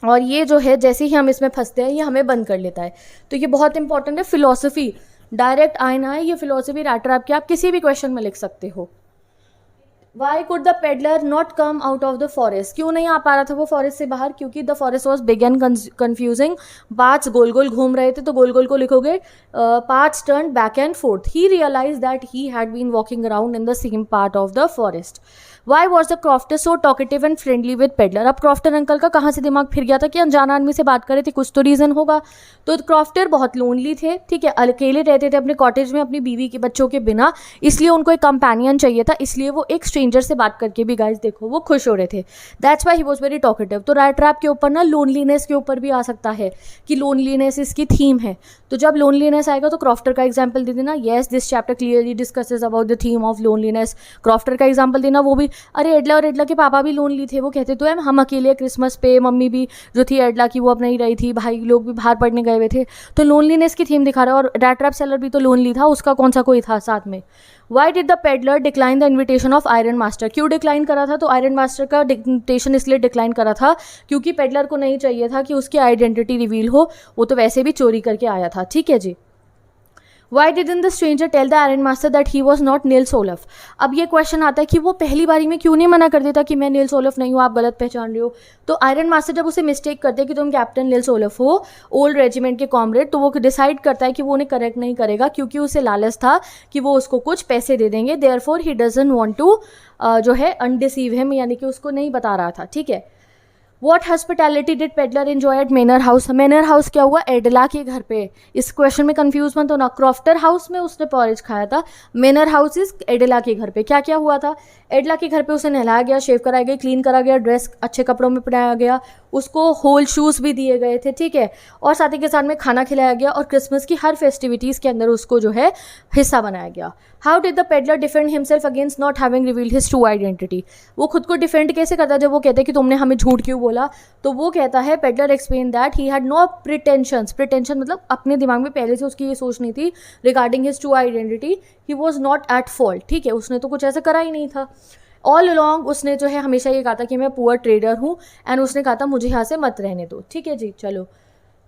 और ये जो है जैसे ही हम इसमें फंसते हैं ये हमें बंद कर लेता है। तो ये बहुत इंपॉर्टेंट है। फिलॉसफी डायरेक्ट आए ना आए, ये फिलॉसफी रैट ट्रैप की आप किसी भी क्वेश्चन में लिख सकते हो। Y could the peddler not come out of the forest, क्यों नहीं आ पा रहा था वो फॉरेस्ट से बाहर? क्योंकि the forest was big and confusing, paths गोल गोल घूम रहे थे, तो गोल गोल को लिखोगे paths turn back and forth. He realise that he had been walking around in the same part of the forest. Why was the crofter so talkative and friendly with peddler? अब क्रॉफ्टर अंकल का कहाँ से दिमाग फिर गया था कि अनजान आदमी से बात करे थे, कुछ तो रीज़न होगा. तो क्रॉफ्टर बहुत लोनली थे, ठीक है, अकेले रहते थे अपने कॉटेज में अपनी बीवी के बच्चों के बिना, इसलिए उनको एक कंपेनियन चाहिए था, इसलिए वो एक स्ट्रेंजर से बात करके भी गाइस देखो वो खुश हो रहे थे. That's why he was very talkative. तो रैट ट्रैप के ऊपर ना लोनलीनेस के ऊपर भी आ सकता है कि लोनलीनेस इसकी थीम है. तो जब लोनलीनेस आएगा तो क्रॉफ्टर का एग्जाम्पल दे देना. Yes, this chapter clearly discusses about the theme of loneliness. Crofter का एग्जाम्पल देना, वो भी अरे एडला और एडला के पापा भी लोनली थे, वो कहते तो हम अकेले क्रिसमस पे, मम्मी भी जो थी एडला की वो अपना ही रही थी, भाई लोग भी बाहर पढ़ने गए हुए थे. तो लोनलीनेस की थीम दिखा रहा है. और रैट ट्रैप सेलर भी तो लोनली था, उसका कौन सा कोई था साथ में. Y did the peddler decline the invitation of iron master? क्यों डिक्लाइन करा था? तो आयरन मास्टर का इन्विटेशन इसलिए डिक्लाइन करा था क्योंकि पेडलर को नहीं चाहिए था कि उसकी आइडेंटिटी रिवील हो, वो तो वैसे भी चोरी करके आया था. ठीक है जी. Why didn't the stranger tell the iron master that he was not Nils Olof? अब ये क्वेश्चन आता है कि वो पहली बारी में क्यों नहीं मना कर देता कि मैं नील्स ओलफ नहीं हूँ, आप गलत पहचान रहे हो. तो आयरन मास्टर जब उसे मिस्टेक करते हैं कि तुम कैप्टन नील्स ओलफ हो, ओल्ड रेजिमेंट के कॉमरेड, तो वो डिसाइड करता है कि वो उन्हें करेक्ट नहीं करेगा क्योंकि उसे लालच था कि वो उसको कुछ पैसे दे देंगे. Therefore he doesn't want to जो है अनडिसीव हिम, यानी कि उसको नहीं बता रहा था. ठीक है. What hospitality did peddler enjoy at manor house? Manor house क्या हुआ? एडला के घर पे. इस क्वेश्चन में कंफ्यूज मत होना. क्रॉफ्टर हाउस में उसने पॉरेज खाया था, मैनर हाउस इज एडला के घर पे. क्या क्या हुआ था? एडला के घर पे उसे नहलाया गया, शेव कराया गया, क्लीन करा गया, ड्रेस अच्छे कपड़ों में पहनाया गया, उसको होल शूज़ भी दिए गए थे. ठीक है. और साथ ही के साथ में खाना खिलाया गया और क्रिसमस की हर फेस्टिविटीज़ के अंदर उसको जो है हिस्सा बनाया गया. How did the peddler defend himself against not having revealed his true identity? वो खुद को डिफेंड कैसे करता है जब वो कहते हैं कि तुमने हमें झूठ क्यों बोला? तो वो कहता है, peddler explain that he had no pretensions. Pretension मतलब अपने दिमाग में पहले से उसकी ये सोच नहीं थी regarding his true identity. He was not at fault. ठीक है, उसने तो कुछ ऐसा करा ही नहीं था. ऑल अलोंग उसने जो है हमेशा ये कहा था कि मैं पुअर ट्रेडर हूँ, एंड उसने कहा था मुझे यहाँ से मत रहने दो. ठीक है जी. चलो.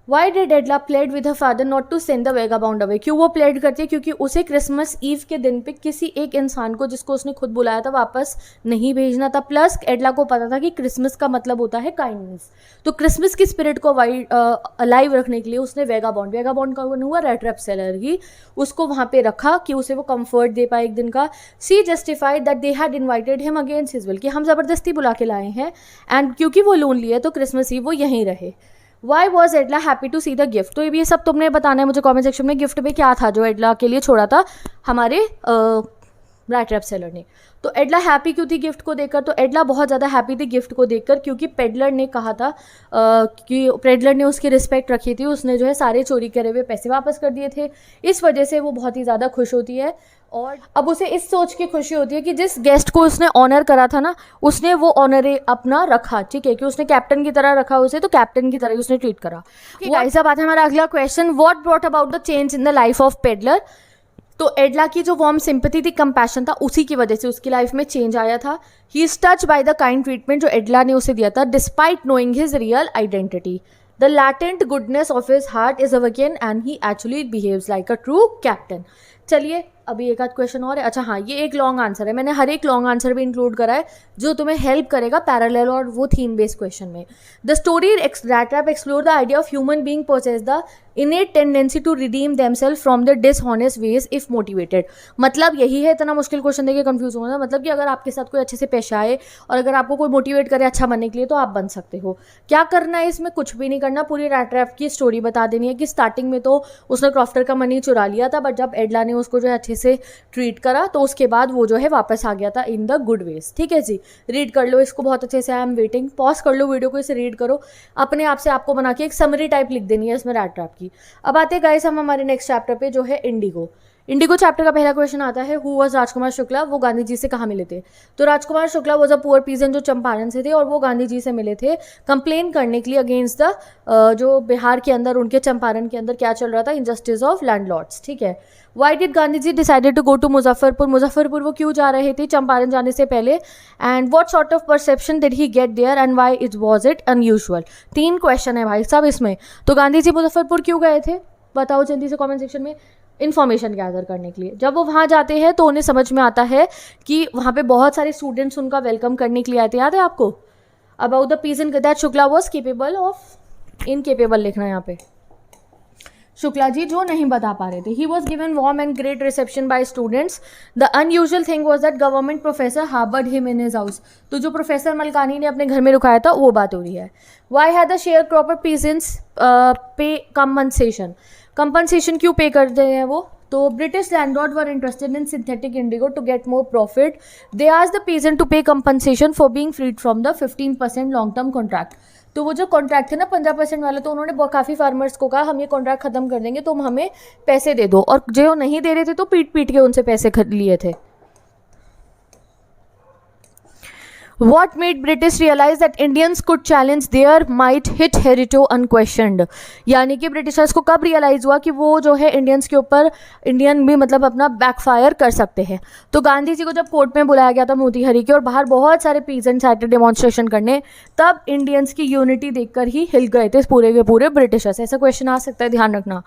Why did Edla plead with her father not to send the vagabond away? क्यों वो प्लेड करती है? क्योंकि उसे क्रिसमस ईव के दिन पे किसी एक इंसान को जिसको उसने खुद बुलाया था वापस नहीं भेजना था. प्लस एडला को पता था कि क्रिसमस का मतलब होता है काइंडनेस. तो क्रिसमस की स्पिरिट को अलाइव रखने के लिए उसने वेगाबाउंड का हुआ रैट ट्रैप सेलर ही उसको वहाँ पे रखा कि उसे वो कंफर्ट दे पाए एक दिन का. She justified that they had invited him against his will, कि हम ज़बरदस्ती बुला के लाए हैं, एंड क्योंकि वो लोनली है तो क्रिसमस ईव वो यहीं रहे. Why was Edla happy to see the gift? तो ये सब तुमने बताना है मुझे कॉमेंट सेक्शन में. गिफ्ट में क्या था जो एडला के लिए छोड़ा था हमारे रैट ट्रैप सेलर ने? तो एडला हैप्पी क्यों थी गिफ्ट को देखकर? तो एडला बहुत ज़्यादा हैप्पी थी गिफ्ट को देखकर क्योंकि पेडलर ने कहा था कि पेडलर ने उसकी रिस्पेक्ट रखी थी, उसने जो है सारे चोरी करे हुए पैसे वापस कर दिए थे. इस वजह से वो बहुत ही ज़्यादा खुश होती है. और अब उसे इस सोच की खुशी होती है कि जिस गेस्ट को उसने ऑनर करा था ना, उसने वो ऑनर अपना रखा. ठीक है, कि उसने कैप्टन की तरह रखा उसे, तो कैप्टन की तरह ही उसने ट्रीट करा. ऐसा बात है. हमारा अगला question, what brought about the change in the life of peddler? तो एडला की जो वार्म सिंपैथी थी, कंपैशन था, उसी की वजह से उसकी लाइफ में चेंज आया था. He is touched by the kind treatment जो एडला ने उसे दिया था, despite knowing his real identity. The latent goodness of his heart is awaken and he actually behaves like a true captain. चलिए अभी एक आध क्वेश्चन और है. अच्छा हाँ, ये एक लॉन्ग आंसर है, मैंने हर एक लॉन्ग आंसर भी इंक्लूड करा है जो तुम्हें हेल्प करेगा पैरेलल और वो थीम बेस्ड क्वेश्चन में. The story rat trap explore the idea of human being possess the innate tendency to redeem themselves from their dishonest ways if motivated. मतलब यही है, इतना मुश्किल क्वेश्चन देके कंफ्यूज होना. मतलब कि अगर आपके साथ कोई अच्छे से पेश आए और अगर आपको कोई मोटिवेट करे अच्छा बनने के लिए तो आप बन सकते हो. क्या करना है इसमें? कुछ भी नहीं करना. पूरी रैट ट्रैप की स्टोरी बता देनी है कि स्टार्टिंग में तो उसने क्रॉफ्टर का मनी चुरा लिया था, बट जब एडला ने उसको जो है अच्छे से ट्रीट करा तो उसके बाद वो जो है वापस आ गया था इन द गुड वेज. ठीक है जी. रीड कर लो इसको बहुत अच्छे से. I am waiting. पॉज कर लो वीडियो को, इसे रीड करो अपने आप से. आपको बना के एक समरी टाइप लिख देनी है इसमें रैट ट्रैप की. अब आते हैं गाइस हम हमारे नेक्स्ट चैप्टर पे जो है इंडिगो. इंडिगो चैप्टर का पहला क्वेश्चन आता है, हु वाज राजकुमार शुक्ला? वो गांधी जी से कहाँ मिले थे? तो Rajkumar Shukla was a poor peasant जो चंपारण से थे और वो गांधी जी से मिले थे कंप्लेन करने के लिए अगेंस्ट द जो बिहार के अंदर उनके चंपारण के अंदर क्या चल रहा था, इनजस्टिस ऑफ लैंडलॉर्ड्स. ठीक है. Why did Gandhi ji decided to go to Muzaffarpur? Muzaffarpur वो क्यों जा रहे थे चंपारण जाने से पहले? And what sort of perception did he get there and why it was it unusual? 3 question है भाई साहब इसमें. तो गांधी जी मुजफ्फरपुर क्यों गए थे बताओ जल्दी से कमेंट सेक्शन में. इन्फॉर्मेशन गैदर करने के लिए। जब वो वहाँ जाते हैं तो उन्हें समझ में आता है कि वहाँ पे बहुत सारे स्टूडेंट्स उनका वेलकम करने के लिए आए थे। याद है आपको? About the peasant that Shukla was capable of, incapable लिखना है यहाँ पे, शुक्ला जी जो नहीं बता पा रहे थे। He was given warm and great reception by students. The unusual thing was that government professor harboured him in his house. तो जो प्रोफेसर मलकानी ने अपने घर में रुकाया था वो बात हो रही है। Why had the sharecropper peasants pay compensation, compensation क्यों पे करते हैं वो? तो British landlord were interested in synthetic indigo to get more profit. They asked the peasant to pay compensation for being freed from the 15% long term contract. तो वो जो contract थे ना 15% वाले, तो उन्होंने काफ़ी फार्मर्स को कहा हम ये कॉन्ट्रैक्ट खत्म कर देंगे, तुम हमें पैसे दे दो। और जो नहीं दे रहे थे तो पीट पीट के उनसे पैसे लिए थे। What made British realize that Indians could challenge their might hit heritio unquestioned? यानी कि ब्रिटिशर्स को कब रियलाइज़ हुआ कि वो जो है इंडियंस के ऊपर, इंडियन भी मतलब अपना बैकफायर कर सकते हैं। तो गांधी जी को जब कोर्ट में बुलाया गया था मोतीहारी के, और बाहर बहुत सारे पीजेंट्स आए थे डेमोन्स्ट्रेशन करने, तब इंडियंस की यूनिटी देखकर ही हिल गए थे पूरे के पूरे ब्रिटिशर्स। ऐसा क्वेश्चन आ सकता है, ध्यान रखना।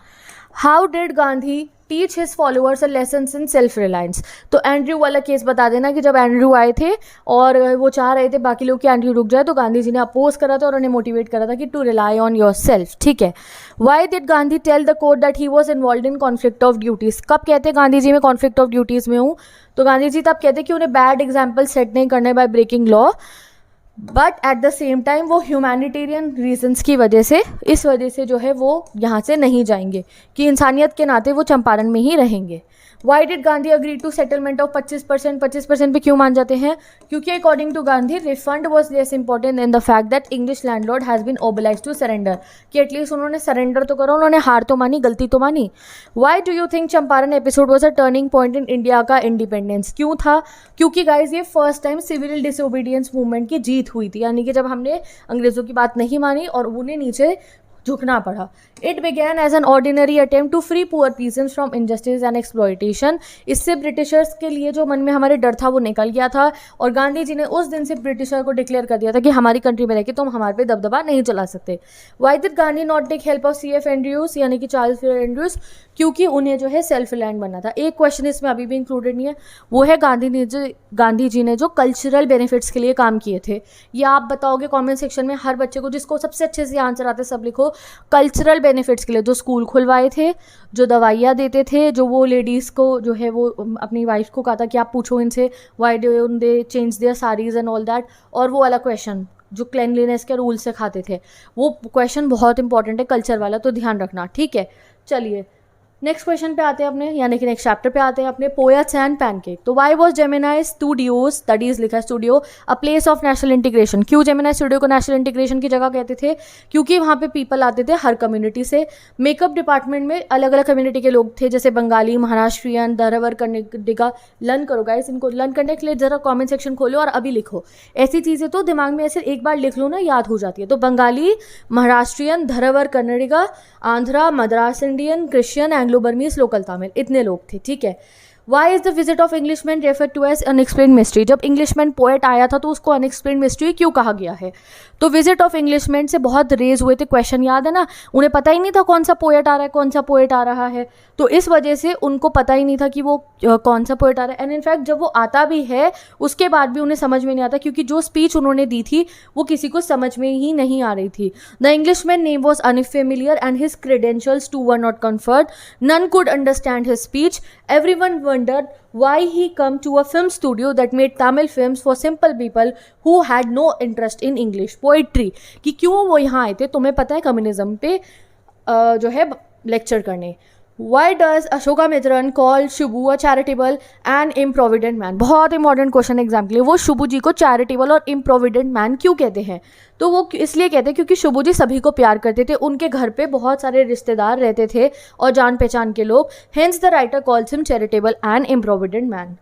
How did Gandhi teach his followers a lesson in self reliance? तो एंड्रयू वाला केस बता देना कि जब एंड्रयू आए थे और वो चाह रहे थे बाकी लोग कि एंड्रयू रुक जाए, तो गांधी जी ने अपोज करा था और उन्हें मोटिवेट करा था कि to rely on yourself. ठीक है। Why did Gandhi tell the court that he was involve in conflict of duties? कब कहते हैं गांधी जी मैं कॉन्फ्लिक्ट ऑफ ड्यूटीज में हूँ? तो गांधी जी तब कहते कि उन्हें बैड एग्जाम्पल सेट नहीं करने by breaking law, but at the same time वो ह्यूमैनिटेरियन रीजंस की वजह से, इस वजह से जो है वो यहाँ से नहीं जाएंगे, कि इंसानियत के नाते वो चंपारण में ही रहेंगे। Why did Gandhi agree to settlement of 25%? 25% पे क्यों मान जाते हैं? क्योंकि according to Gandhi refund was less important in the fact that English landlord has been obliged to surrender, कि एटलीस्ट उन्होंने सरेंडर तो करा, उन्होंने हार तो मानी, गलती तो मानी। Why do you think Champaran episode was a turning point in India का इंडिपेंडेंस? क्यों था? क्योंकि गाइज ये first time civil disobedience movement की जीत हुई थी, यानी कि जब हमने अंग्रेज़ों की बात नहीं मानी और उन्हें नीचे झुकना पड़ा। It began as an ordinary attempt to free poor peasants from injustice and exploitation. इससे ब्रिटिशर्स के लिए जो मन में हमारे डर था वो निकल गया था, और गांधी जी ने उस दिन से ब्रिटिशर को डिक्लेयर कर दिया था कि हमारी कंट्री में रह के तुम हमारे पे दबदबा नहीं चला सकते। Why did Gandhi not take help of CF Andrews, यानी कि चार्ल्स एंड्रयूज? क्योंकि उन्हें जो है सेल्फ रिलायंट बनना था। एक क्वेश्चन इसमें अभी भी इंक्लूडेड नहीं है, वो है गांधी जी ने जो कल्चरल बेनिफिट्स के लिए काम किए थे। ये आप बताओगे कमेंट सेक्शन में, हर बच्चे को जिसको सबसे अच्छे से आंसर आते सब लिखो। कल्चरल बेनिफिट्स के लिए जो स्कूल खुलवाए थे, जो दवाइयाँ देते थे, जो वो लेडीज़ को जो है वो अपनी वाइफ को कहा था कि आप पूछो इनसे why do they change their saris and all that. और वो वाला क्वेश्चन जो क्लेनलीनेस के रूल से खाते थे, वो क्वेश्चन बहुत इंपॉर्टेंट है कल्चर वाला, तो ध्यान रखना। ठीक है, चलिए नेक्स्ट क्वेश्चन पे आते हैं अपने, यानी कि नेक्स्ट चैप्टर पे आते हैं अपने, पोएट्स एंड पैनकेक। तो why was Gemini studios, studies लिखा studio, a place of national integration? क्यों जेमिनाई स्टूडियो को नेशनल इंटीग्रेशन की जगह कहते थे? क्योंकि वहाँ पे पीपल आते थे हर कम्युनिटी से। मेकअप डिपार्टमेंट में अलग अलग कम्युनिटी के लोग थे, जैसे बंगाली, महाराष्ट्रियन, धरवर कन्नडिगा। लर्न करो गाइस, इनको लर्न करने के लिए जरा कॉमेंट सेक्शन खोलो और अभी लिखो। ऐसी चीज़ें तो दिमाग में ऐसे एक बार लिख लो ना, याद हो जाती है। तो Bengali, Maharashtrian, Dharwar Kannadiga, Andhra, Madras Indian, Christian, Anglo Burmese, local Tamil, इतने लोग थे। ठीक है। Why is the visit of Englishman refer to as unexplained mystery? जब इंग्लिशमैन पोएट आया था तो उसको अनएक्सप्लेन मिस्ट्री क्यों कहा गया है? तो विजिट ऑफ इंग्लिशमैन से बहुत रेज हुए थे क्वेश्चन, याद है ना? उन्हें पता ही नहीं था कौन सा पोएट आ रहा है, कौन सा पोएट आ रहा है, तो इस वजह से उनको पता ही नहीं था कि वो कौन सा पोएट आ रहा है। एंड इनफैक्ट जब वो आता भी है उसके बाद भी उन्हें समझ में नहीं आता, क्योंकि जो स्पीच उन्होंने दी थी वो किसी को समझ में ही नहीं आ रही थी। The Englishman name was unfamiliar and his credentials too were not conferred. None could understand his speech. Everyone wondered why he come to a film studio that made Tamil films for simple people who had no interest in English poetry, कि क्यों वो यहाँ आए थे? तुम्हें पता है communism पे जो है लेक्चर करने। Why does Ashoka Mitran call Shubhu a charitable and improvident man? बहुत इंपॉर्टेंट क्वेश्चन एग्जाम के लिए। वो शुभू जी को चैरिटेबल और इम्प्रोविडेंट मैन क्यों कहते हैं? तो वो इसलिए कहते हैं क्योंकि शुभू जी सभी को प्यार करते थे, उनके घर पे बहुत सारे रिश्तेदार रहते थे और जान पहचान के लोग। Hence the writer calls him charitable and improvident man.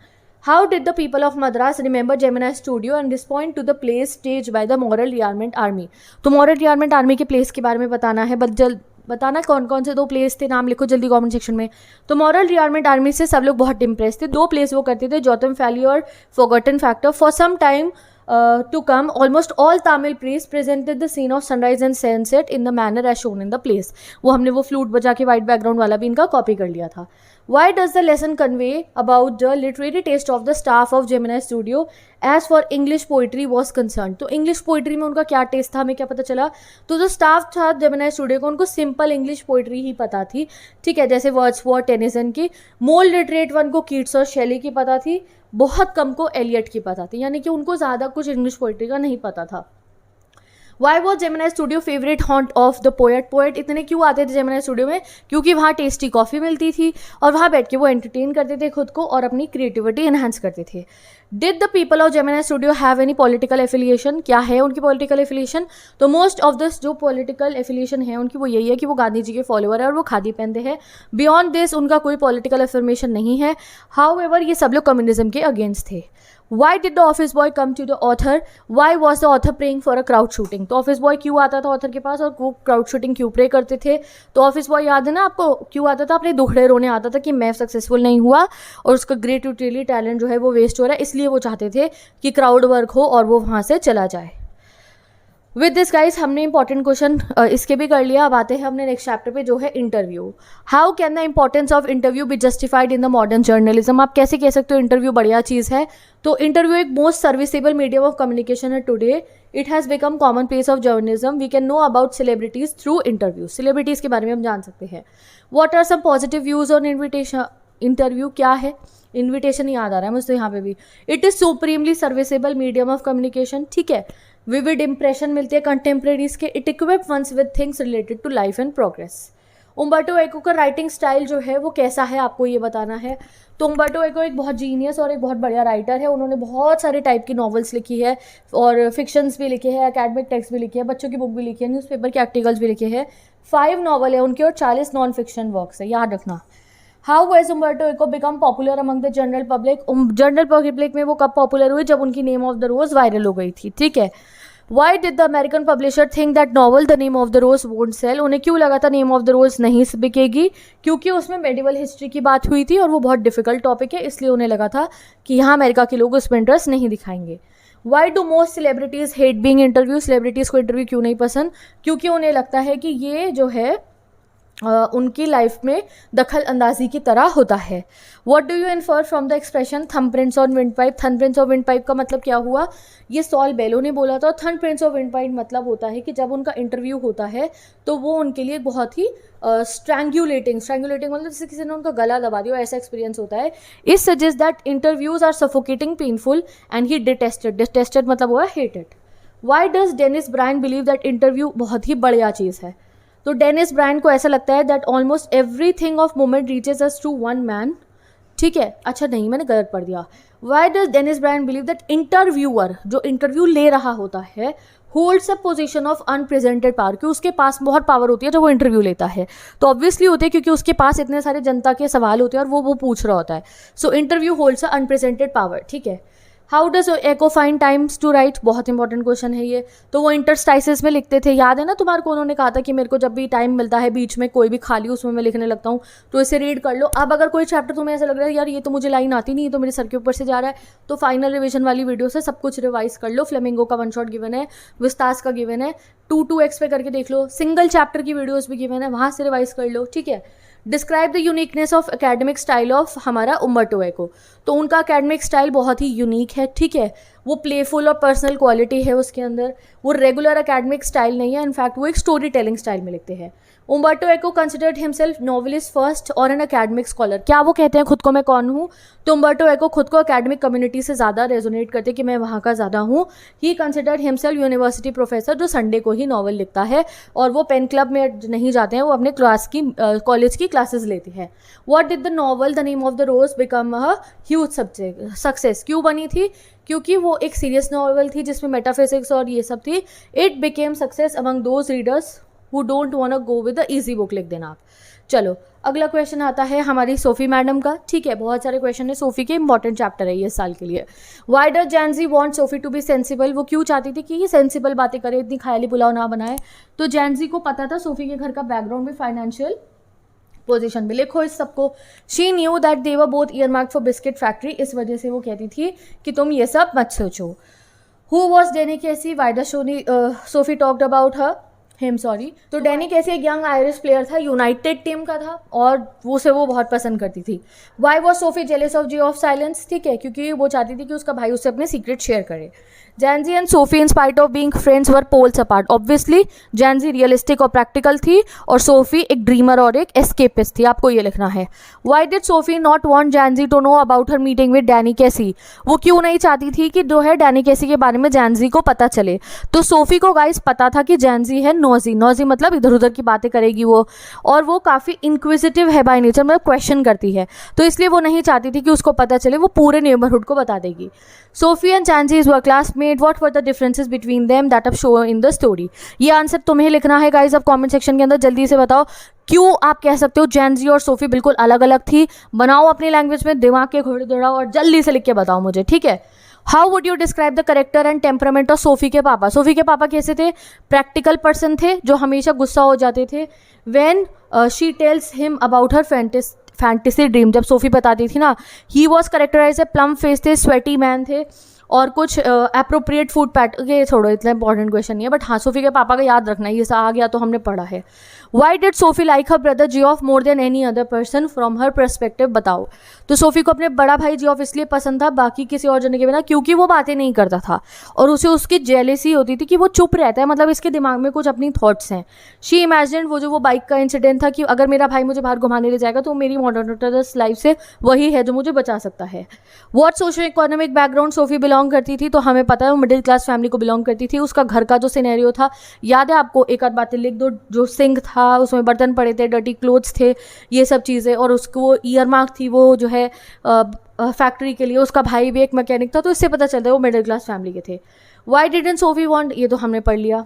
How did the people of Madras remember Gemini Studio and respond to the plays staged by the Moral Rearmament Army? तो Moral Rearmament Army के place के बारे में बताना है, but बताना कौन कौन से दो प्लेस थे, नाम लिखो जल्दी कमेंट सेक्शन में। तो मॉरल रिआर्मेंट आर्मी से सब लोग बहुत इम्प्रेस थे। दो प्लेस वो करते थे, जोतम वैली और forgotten factor. For some time to come, almost all Tamil priests presented the scene of sunrise and sunset in the manner as shown in the place. वो हमने वो फ्लूट बजा के वाइट बैकग्राउंड वाला भी इनका कॉपी कर लिया था. Why does the lesson convey about the literary taste of the staff of Gemini Studio as for English poetry was concerned? तो इंग्लिश पोइट्री में उनका क्या टेस्ट था, हमें क्या पता चला. तो जो स्टाफ था जेमिनाई स्टूडियो को, उनको सिंपल इंग्लिश पोइट्री ही पता थी. ठीक है, जैसे वर्ड्सवर्थ, टेनिसन की. मोर लिटरेट वन को कीट्स और शेली की पता थी, बहुत कम को एलियट की पता थी, यानी कि उनको ज़्यादा कुछ इंग्लिश पोइट्री का नहीं पता था. Y was Gemini studio favourite haunt of the poet? Poet इतने क्यों आते थे जेमिनाई स्टूडियो में? क्योंकि वहाँ टेस्टी कॉफ़ी मिलती थी और वहाँ बैठ के वो एंटरटेन करते थे खुद को और अपनी क्रिएटिविटी इन्हांस करते थे. Did the people of Gemini studio have any political affiliation? क्या है उनकी पॉलिटिकल एफिलिएशन? तो मोस्ट ऑफ दिस जो पॉलिटिकल एफिलिएशन है उनकी वो यही है कि वो गांधी जी के फॉलोअर है और वो खादी पहनते हैं. बियॉन्ड दिस उनका कोई पॉलिटिकल एफर्मेशन नहीं है. हाउएवर ये सब लोग कम्युनिज्म के अगेंस्ट थे. Why did the office boy come to the author? Why was the author praying for a crowd shooting? तो ऑफिस बॉय क्यों आता था ऑथर के पास और वो क्राउड शूटिंग क्यों प्रे करते थे? तो ऑफिस बॉय याद है ना आपको क्यों आता था? अपने दुखड़े रोने आता था कि मैं सक्सेसफुल नहीं हुआ और उसका ग्रेट यूटिलिटी टैलेंट जो है वो वेस्ट हो रहा है, इसलिए वो चाहते थे कि क्राउड वर्क हो और वो वहाँ से चला जाए. विद दिस गाइज हमने इंपॉर्टेंट क्वेश्चन इसके भी कर लिया. अब आते हैं अपने नेक्स्ट चैप्टर पे जो है interview. How can the importance of interview be justified in the modern journalism? आप कैसे कह सकते हो इंटरव्यू बढ़िया चीज़ है? तो इंटरव्यू एक most serviceable medium of communication है today. It has become common place of journalism. We can know about celebrities through interview. Celebrities के बारे में हम जान सकते हैं. What are some positive views on invitation? Interview क्या है? इन्विटेशन याद आ रहा है मुझे यहाँ पे भी. It is supremely serviceable medium of communication. ठीक है, विविड इंप्रेशन मिलती है कंटेम्प्रेरीज के. It equip ones with things related to life and progress. Umberto Eco का राइटिंग स्टाइल जो है वो कैसा है आपको ये बताना है. तो उम्बर्टो एको एक बहुत जीनियस और एक बहुत बढ़िया राइटर है. उन्होंने बहुत सारे टाइप की नॉवेल्स लिखी है और फिक्शंस भी लिखे हैं, एकेडमिक टेक्स्ट भी लिखे हैं, बच्चों की बुक भी लिखी है, न्यूज़पेपर के आर्टिकल्स भी लिखे हैं. 5 नॉवल है उनके और 40 नॉन फिक्शन वर्क्स है, याद रखना. How was Umberto Eco become popular among the general public? General public में वो कब पॉपुलर हुई? जब उनकी name of the rose viral हो गई थी. ठीक है. Why did the American publisher think that novel the name of the rose won't sell? उन्हें क्यों लगा था नेम ऑफ द रोज नहीं बिकेगी? क्योंकि उसमें मेडिवल हिस्ट्री की बात हुई थी और वो बहुत डिफिकल्ट टॉपिक है, इसलिए उन्हें लगा था कि यहाँ अमेरिका के लोग उसमें इंटरेस्ट नहीं दिखाएंगे. Why do most celebrities hate being interview? Celebrities को इंटरव्यू क्यों नहीं पसंद? क्योंकि उन्हें लगता है कि ये जो है उनकी लाइफ में दखल अंदाजी की तरह होता है. What do you infer from the expression thumbprints on windpipe? Thumbprints of windpipe का मतलब क्या हुआ? ये सॉल बेलो ने बोला था. थंबप्रिंट्स ऑफ विंड पाइप मतलब होता है कि जब उनका इंटरव्यू होता है तो वो उनके लिए बहुत ही स्ट्रैंगुलेटिंग मतलब जैसे किसी ने उनका गला दबा दिया, ऐसा एक्सपीरियंस होता है. It suggest that interviews are suffocating, painful and he detested मतलब हुआ hated. Why does Denis Brian believe that interview बहुत ही बढ़िया चीज़ है? तो डेनिस ब्रायन को ऐसा लगता है that almost everything of moment reaches us to one man. ठीक है, अच्छा नहीं मैंने गलत पढ़ दिया. Why does Denis Brian believe that interviewer जो इंटरव्यू ले रहा होता है holds a position of unprecedented power? कि उसके पास बहुत पावर होती है जब वो इंटरव्यू लेता है. तो ऑब्वियसली होती है क्योंकि उसके पास इतने सारे जनता के सवाल होते हैं और वो पूछ रहा होता है. So interview holds a unprecedented power. ठीक है. How does Eco find times to write? बहुत इंपॉर्टेंट क्वेश्चन है ये. तो वो इंटरस्टाइसेस में लिखते थे, याद है ना तुम्हारे को? उन्होंने कहा था कि मेरे को जब भी टाइम मिलता है बीच में कोई भी खाली उसमें मैं लिखने लगता हूँ, तो इसे रीड कर लो. अब अगर कोई चैप्टर तुम्हें ऐसा लग रहा है यार ये तो मुझे लाइन आती नहीं है, तो मेरे सर के ऊपर से जा रहा है, तो फाइनल रिविजन वाली वीडियो से सब कुछ रिवाइज कर लो. फ्लेमिंगो का 1 शॉट गिवन है, विस्तास का गिवन है, 2x पे करके देख लो. सिंगल चैप्टर की वीडियोज़ भी गिवन है, वहाँ से रिवाइज कर लो. ठीक है. Describe the uniqueness of academic style of हमारा उम्बर्टो एको. तो उनका एकेडमिक स्टाइल बहुत ही यूनिक है. ठीक है. वो प्लेफुल और पर्सनल क्वालिटी है उसके अंदर. वो रेगुलर एकेडमिक स्टाइल नहीं है, इनफैक्ट वो एक स्टोरी टेलिंग स्टाइल में लिखते हैं. उम्बर्टो एको कंसिडर्ड हिमसेल्फ नॉवेलिस्ट फर्स्ट और एन एकेडमिक स्कॉलर. क्या वो कहते हैं खुद को मैं कौन हूँ? तो उम्बर्टो एको खुद को एकेडमिक कम्युनिटी से ज़्यादा रेजोनेट करते हैं कि मैं वहाँ का ज़्यादा हूँ. He considered himself university professor जो संडे को ही नॉवल लिखता है और वो पेन क्लब में नहीं जाते हैं, वो अपने कॉलेज की क्लासेस लेते हैं. What did the novel the name of the rose become a huge success? क्यों बनी थी? क्योंकि वो एक सीरियस नॉवल थी जिसमें मेटाफिजिक्स और ये सब थी. It became success among those readers who don't want to go with the easy book. लिख देना आप. चलो अगला क्वेश्चन आता है हमारी सोफी मैडम का. ठीक है, बहुत सारे क्वेश्चन है. सोफी के इंपॉर्टेंट चैप्टर है ये साल के लिए. Why does Jansie want Sophie to be sensible? वो क्यों चाहती थी कि ये सेंसिबल बातें करे, इतनी ख्याली पुलाव ना बनाए? तो जैनजी को पता था सोफी के घर का बैकग्राउंड भी फाइनेंशियल पोजीशन भी. लिखो इस सबको. She knew that they were both earmarked for biscuit factory. इस वजह से वो कहती थी कि तुम ये सब मत सोचो. हु वॉज डेनी कैसी, why the Sophie talked about her him, sorry. तो डेनी कैसी एक यंग आयरिश प्लेयर था, यूनाइटेड टीम का था और वो बहुत पसंद करती थी। Why was Sophie jealous of Jio of silence, ठीक है, क्योंकि वो चाहती थी कि उसका भाई उससे अपने सीक्रेट शेयर करे। Jansie and Sophie in spite of being friends were poles apart. Obviously Jansie realistic और प्रैक्टिकल थी और सोफी एक ड्रीमर और एक एस्केपिस्ट थी, आपको ये लिखना है। Why did Sophie not want Jansie to know about her meeting with Danny Casey, वो क्यों नहीं चाहती थी कि जो है डैनी कैसी के बारे में जैनजी को पता चले। तो सोफी को गाइस पता था कि जैनजी है नोजी, नोजी मतलब इधर उधर की बातें करेगी वो, और वो काफ़ी इंक्विजिटिव है बाय नेचर, मतलब क्वेश्चन करती है, तो इसलिए वो नहीं चाहती थी कि उसको पता चले, वो पूरे नेबरहुड को बता देगी। Sophie and Jansie were classmate, what were the differences between them that अब शो इन द स्टोरी। ये आंसर तुम्हें लिखना है गाइज, अब कमेंट सेक्शन के अंदर जल्दी से बताओ क्यों आप कह सकते हो जैनजी और सोफी बिल्कुल अलग अलग थी। बनाओ अपनी लैंग्वेज में, दिमाग के घोड़े दौड़ाओ और जल्दी से लिख के बताओ मुझे, ठीक है। How would you describe the character and temperament of Sophie के पापा। सोफी के पापा कैसे थे, प्रैक्टिकल पर्सन थे जो हमेशा गुस्सा हो जाते थे। When she tells him about her fantasy dream, जब सोफी बताती थी ना, he was characterize a plum face थे, स्वेटी मैन थे, और कुछ अप्रोप्रिएट फूड पैटर्न, ये छोड़ो इतना इंपॉर्टेंट क्वेश्चन नहीं है, बट हाँ सोफी के पापा का याद रखना है, ये आ गया तो हमने पढ़ा है। Why did Sophie like her brother Geoff more than any other person from her perspective, बताओ। तो सोफी को अपने बड़ा भाई जियोफ इसलिए पसंद था बाकी किसी और जने के बिना, क्योंकि वो बातें नहीं करता था और उसे उसकी जेलेसी होती थी कि वो चुप रहता है, मतलब इसके दिमाग में कुछ अपनी थॉट्स हैं। शी इमेजिन, वो बाइक का इंसिडेंट था कि अगर मेरा भाई मुझे बाहर घुमाने ले जाएगा तो मेरी मोनोटोनस लाइफ से वही है जो मुझे बचा सकता है। What social economic background Sophie belong करती थी, तो हमें पता है वो मिडिल क्लास फैमिली को बिलोंग करती थी। उसका घर का जो सिनेरियो था याद है आपको, एक आध बातें लिख दो, जो सिंक था उसमें बर्तन पड़े थे, डर्टी क्लोथ्स थे, ये सब चीज़ें, और उसको ईयर मार्क थी वो जो है फैक्ट्री के लिए। उसका भाई भी एक मैकेनिक था, तो इससे पता चलता है वो मिडिल क्लास फैमिली के थे। वाई डिडंट सोफी वांट, ये तो हमने पढ़ लिया।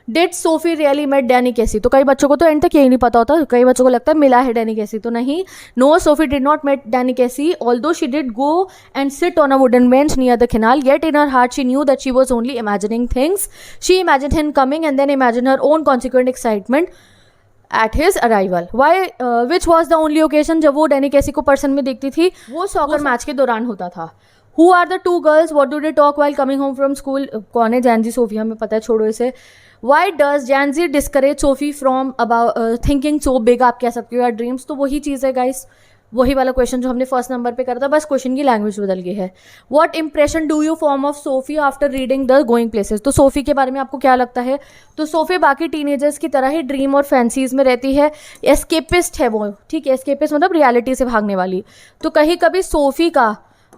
Did Sophie really met Danny Casey, तो कई बच्चों को तो एंड तक यही नहीं पता होता, कई बच्चों को लगता है मिला है डैनी कैसी, तो नहीं, no Sophie did not met Danny Casey although she did go and sit on a wooden bench near the canal, yet in her heart she knew that she was only imagining things. She imagine him coming and then imagine her own consequent excitement at his arrival. Why which was the only occasion जब वो Danny कैसी को person में देखती थी, वो soccer match के दौरान होता था। Who are the two girls, what do they talk while coming home from school, कौन है जैनजी सोफी, हमें पता है, छोड़ो इसे। Why does Jansie discourage Sophie from about thinking so big, आप कह सकते हो यार ड्रीम्स, तो वही चीज़ है गाइस, वही वाला क्वेश्चन जो हमने फर्स्ट नंबर पे करा था, बस क्वेश्चन की लैंग्वेज बदल गई है। What impression do you form of Sophie after reading the going places, तो सोफी के बारे में आपको क्या लगता है। तो सोफी बाकी टीनेजर्स की तरह ही ड्रीम और फैंसीज में रहती है, एस्केपिस्ट है वो, ठीक है, एस्केपिस्ट मतलब रियलिटी से भागने वाली। तो कहीं कभी सोफी का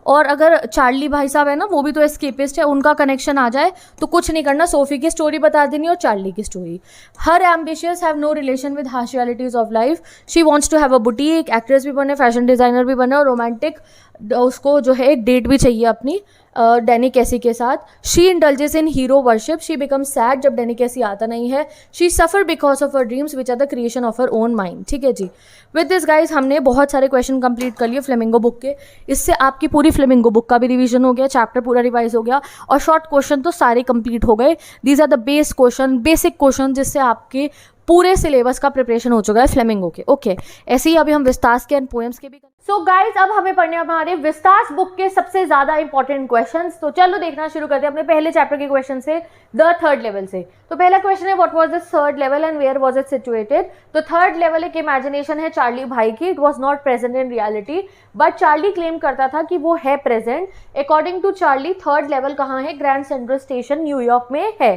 और अगर चार्ली भाई साहब है ना, वो भी तो एस्केपिस्ट है, उनका कनेक्शन आ जाए तो कुछ नहीं करना, सोफी की स्टोरी बता देनी और चार्ली की story. Her ambitious have no relation with harsh realities of life, she wants to have a boutique, actress भी बने, फैशन डिजाइनर भी बने, और रोमांटिक उसको जो है एक डेट भी चाहिए अपनी डैनी कैसी के साथ। She indulges in hero worship, she become sad जब डैनी कैसी आता नहीं है। She suffer because of her dreams which are the creation of her own mind, ठीक है जी। विद दिस गाइज हमने बहुत सारे क्वेश्चन कंप्लीट कर लिए फ्लेमिंगो बुक के, इससे आपकी पूरी फ्लेमिंगो बुक का भी रिवीजन हो गया, चैप्टर पूरा रिवाइज हो गया, और शॉर्ट क्वेश्चन तो सारे कंप्लीट हो गए। These are the basic question जिससे आपके पूरे सिलेबस का प्रिपरेशन हो चुका है फ्लेमिंगो के। ओके, ऐसे ही अभी हम विस्तास के एंड पोएम्स के भी। सो गाइज अब हमें पढ़ने हमारे विस्तास बुक के सबसे ज्यादा इंपॉर्टेंट क्वेश्चंस, तो चलो देखना शुरू करते हैं अपने पहले चैप्टर के क्वेश्चन से, द थर्ड लेवल से। तो पहला क्वेश्चन है what was the third level and where was it situated. तो थर्ड लेवल एक इमेजिनेशन है चार्ली भाई की, it was not present in reality, but Charlie claim करता था कि वो है present. According to Charlie third level कहाँ है, ग्रैंड सेंट्रल स्टेशन न्यूयॉर्क में है,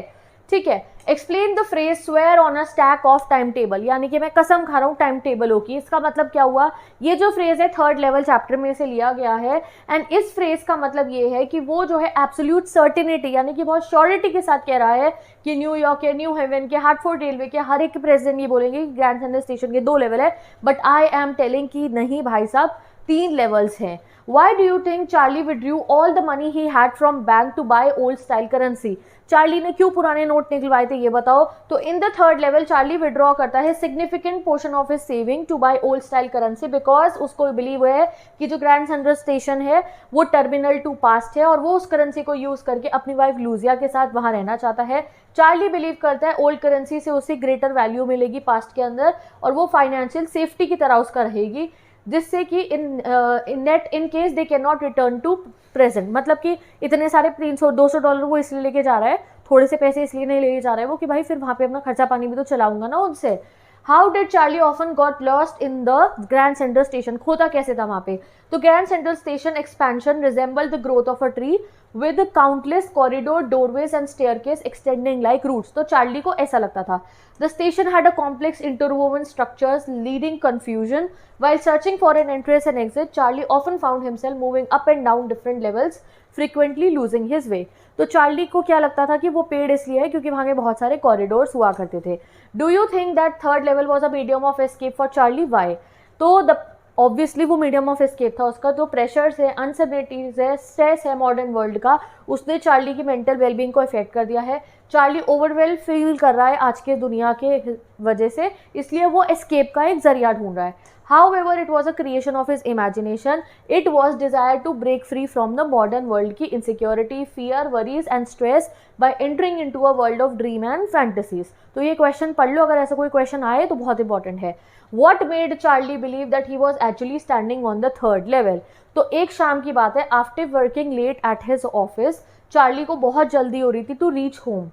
ठीक है। Explain the phrase swear on a stack of time table, यानी कि मैं कसम खा रहा हूँ टाइम टेबलों की, इसका मतलब क्या हुआ, ये जो फ्रेज है थर्ड लेवल चैप्टर में से लिया गया है, एंड इस फ्रेज का मतलब ये है कि वो जो है एब्सोल्यूट सर्टिनिटी, यानी कि बहुत श्योरिटी के साथ कह रहा है कि न्यूयॉर्क के, न्यू हेवन के, हार्टफोर्ड रेलवे के हर एक प्रेसिडेंट ये बोलेंगे कि ग्रैंड सेंट्रल स्टेशन के 2 लेवल है, बट आई एम टेलिंग कि नहीं भाई साहब 3 लेवल्स हैं। Why do you think Charlie withdrew all the money he had from bank to buy old style currency? Charlie ने क्यों पुराने नोट निकलवाए थे ये बताओ। तो in the third level Charlie withdraw करता है significant portion of his saving to buy old style currency, because उसको बिलीव है कि जो ग्रैंड सेंट्रल स्टेशन है वो टर्मिनल टू पास्ट है और वो उस करेंसी को यूज करके अपनी वाइफ लूजिया के साथ वहां रहना चाहता है। चार्ली बिलीव करता है ओल्ड करेंसी से उसे ग्रेटर वैल्यू मिलेगी पास्ट के अंदर और वो फाइनेंशियल सेफ्टी की तरह उसका रहेगी। जिससे कि in case they can not return to present, मतलब कि इतने सारे $300-200 वो इसलिए लेके जा रहा है, थोड़े से पैसे इसलिए नहीं लेके जा रहा है वो कि भाई फिर वहाँ पे अपना खर्चा पानी भी तो चलाऊंगा ना उनसे। How did Charlie often got lost in the grand central station, खोता कैसे था वहाँ पे? तो grand central station expansion resemble the growth of a tree with countless corridor, doorways and staircase extending like roots। तो चार्ली को ऐसा लगता था। The station had a complex interwoven structures leading confusion। While searching for an entrance and exit, Charlie often found himself moving up and down different levels, frequently losing his way। तो Charlie को क्या लगता था कि वो पेड़ इसलिए है क्योंकि वहाँ के बहुत सारे कॉरिडोर्स हुआ करते थे। Do you think that third level was a medium of escape for Charlie? Why? तो द ऑब्वियसली वो मीडियम ऑफ एस्केप था उसका। जो प्रेशर्स है, अनसर्टेनिटीज है, स्ट्रेस है मॉडर्न वर्ल्ड का, उसने चार्ली की मेंटल वेलबींग को इफेक्ट कर दिया है। चार्ली ओवरवेल फील कर रहा है आज के दुनिया के वजह से, इसलिए वो एस्केप का एक जरिया ढूंढ रहा है। However, it was a creation of his imagination. It was desire to break free from the modern world की insecurity, fear, worries and stress by entering into a world of dream and fantasies। तो ये question पढ़ लो, अगर ऐसा कोई question आए तो बहुत इंपॉर्टेंट है। What made Charlie believe that he was actually standing on the third level? तो एक शाम की बात है, after working late at his office, Charlie को बहुत जल्दी हो रही थी to reach home।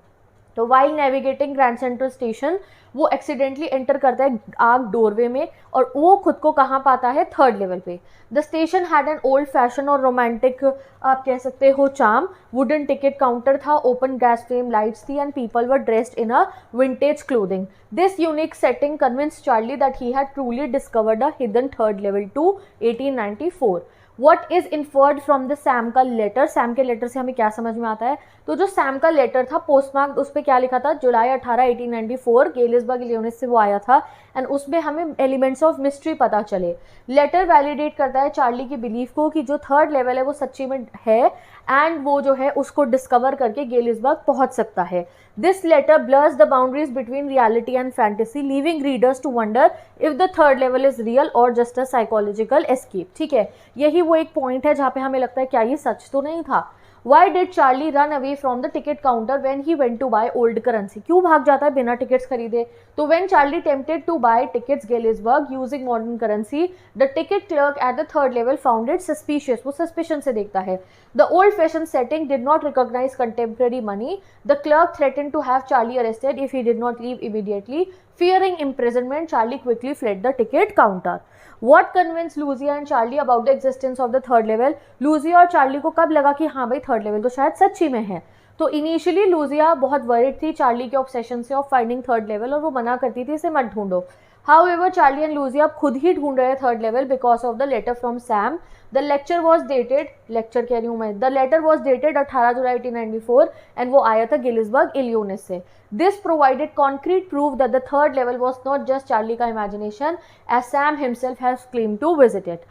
तो while navigating grand central station वो एक्सीडेंटली एंटर करता है आग डोरवे में और वो खुद को कहाँ पाता है? थर्ड लेवल पे। The station had an old fashion और रोमांटिक आप कह सकते हो चार्म। वुडन टिकट काउंटर था, ओपन गैस फ्लेम लाइट्स थी and people were dressed in a vintage clothing. This unique setting convince Charlie that he had truly discovered a hidden third level to 1894। What is inferred from the Sam का letter? Sam के letter से हमें क्या समझ में आता है? तो जो सैम का लेटर था पोस्टमार्क, उस पर क्या लिखा था? जुलाई 18, 1894 गेलिसबर्ग इलिनॉइस से वो आया था एंड उसमें हमें एलिमेंट्स ऑफ मिस्ट्री पता चले। लेटर वैलिडेट करता है चार्ली की बिलीफ को कि जो थर्ड लेवल है वो सच्ची में है एंड वो जो है उसको डिस्कवर करके गेलिसबर्ग पहुंच सकता है। This letter blurs the boundaries between reality and fantasy, leaving readers to wonder if the third level is real और जस्ट अ साइकोलॉजिकल एस्केप। ठीक है, यही वो एक पॉइंट है जहाँ पे हमें लगता है क्या ये सच तो नहीं था। Why did Charlie run away from the ticket counter when he went to buy old currency? क्यों भाग जाता है बिना टिकट्स खरीदे? तो when Charlie tempted to buy tickets Gettysburg using modern currency, the ticket clerk at the third level found it suspicious। वो suspicion से देखता है। The old-fashioned setting did not recognize contemporary money. The clerk threatened to have Charlie arrested if he did not leave immediately. Fearing imprisonment, Charlie quickly fled the ticket counter। What convinced Lucia and Charlie about the existence of the third level? Lucia और Charlie को कब लगा कि हाँ भाई third level तो शायद सच्ची में है? तो इनिशियली लूजिया बहुत वरीड थी चार्ली के ऑब्सेशन से ऑफ फाइंडिंग थर्ड लेवल और वो मना करती थी इसे मत ढूंढो। However, Charlie and Lucia खुद ही ढूंढ रहे third level because of the letter from Sam। The lecture was dated, lecture कह रही हूँ मैं, the letter was dated 18 July 1894 and वो आया था गेलिसबर्ग इलिनॉइस से। This provided concrete proof that the third level was not just Charlie का imagination, as Sam himself has claimed to visit it।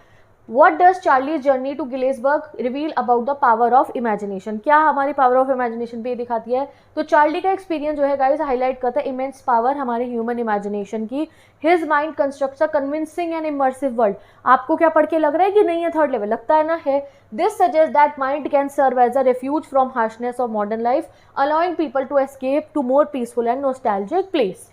What does Charlie's journey to Gettysburg reveal about the power of imagination? क्या हमारी power of imagination पे दिखाती है? तो Charlie का experience जो है गाइस हाईलाइट करता है इमेंस पावर हमारे ह्यूमन इमेजिनेशन की। His mind constructs a convincing and immersive world। आपको क्या पढ़ के लग रहा है कि नहीं है थर्ड लेवल? लगता है ना है। This suggests that mind can serve as a refuge from harshness of modern life, allowing people to escape to more peaceful and nostalgic place।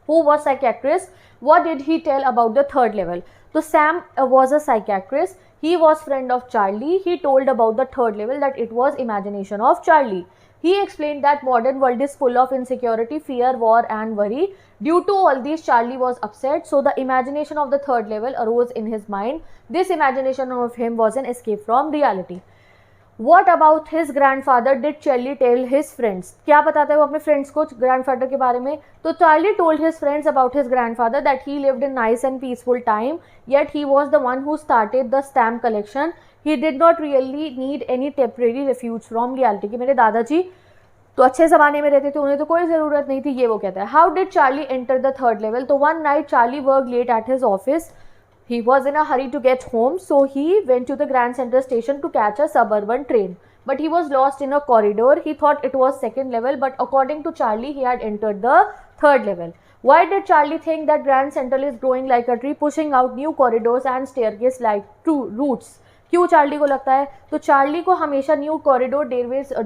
Who was psychiatrist? What did he tell about the third level? So Sam was a psychiatrist. He was friend of Charlie. He told about the third level that it was imagination of Charlie. He explained that modern world is full of insecurity, fear, war and worry. Due to all these, Charlie was upset. So the imagination of the third level arose in his mind. This imagination of him was an escape from reality. What about his grandfather did Charlie tell his friends? क्या बताता है वो अपने friends को grandfather के बारे में? तो Charlie told his friends about his grandfather that he lived in nice and peaceful time, yet he was the one who started the stamp collection. He did not really need any temporary refuge from reality। कि मेरे दादाजी तो अच्छे ज़माने में रहते थे, उन्हें तो कोई ज़रूरत नहीं थी, ये वो कहता है। How did Charlie enter the third level? तो one night Charlie worked late at his office. He was in a hurry to get home, so he went to the Grand Central Station to catch a suburban train. But he was lost in a corridor. He thought it was second level, but according to Charlie, he had entered the third level. Why did Charlie think that Grand Central is growing like a tree, pushing out new corridors and staircases like roots? क्यों Charlie को लगता है? तो Charlie को हमेशा new corridor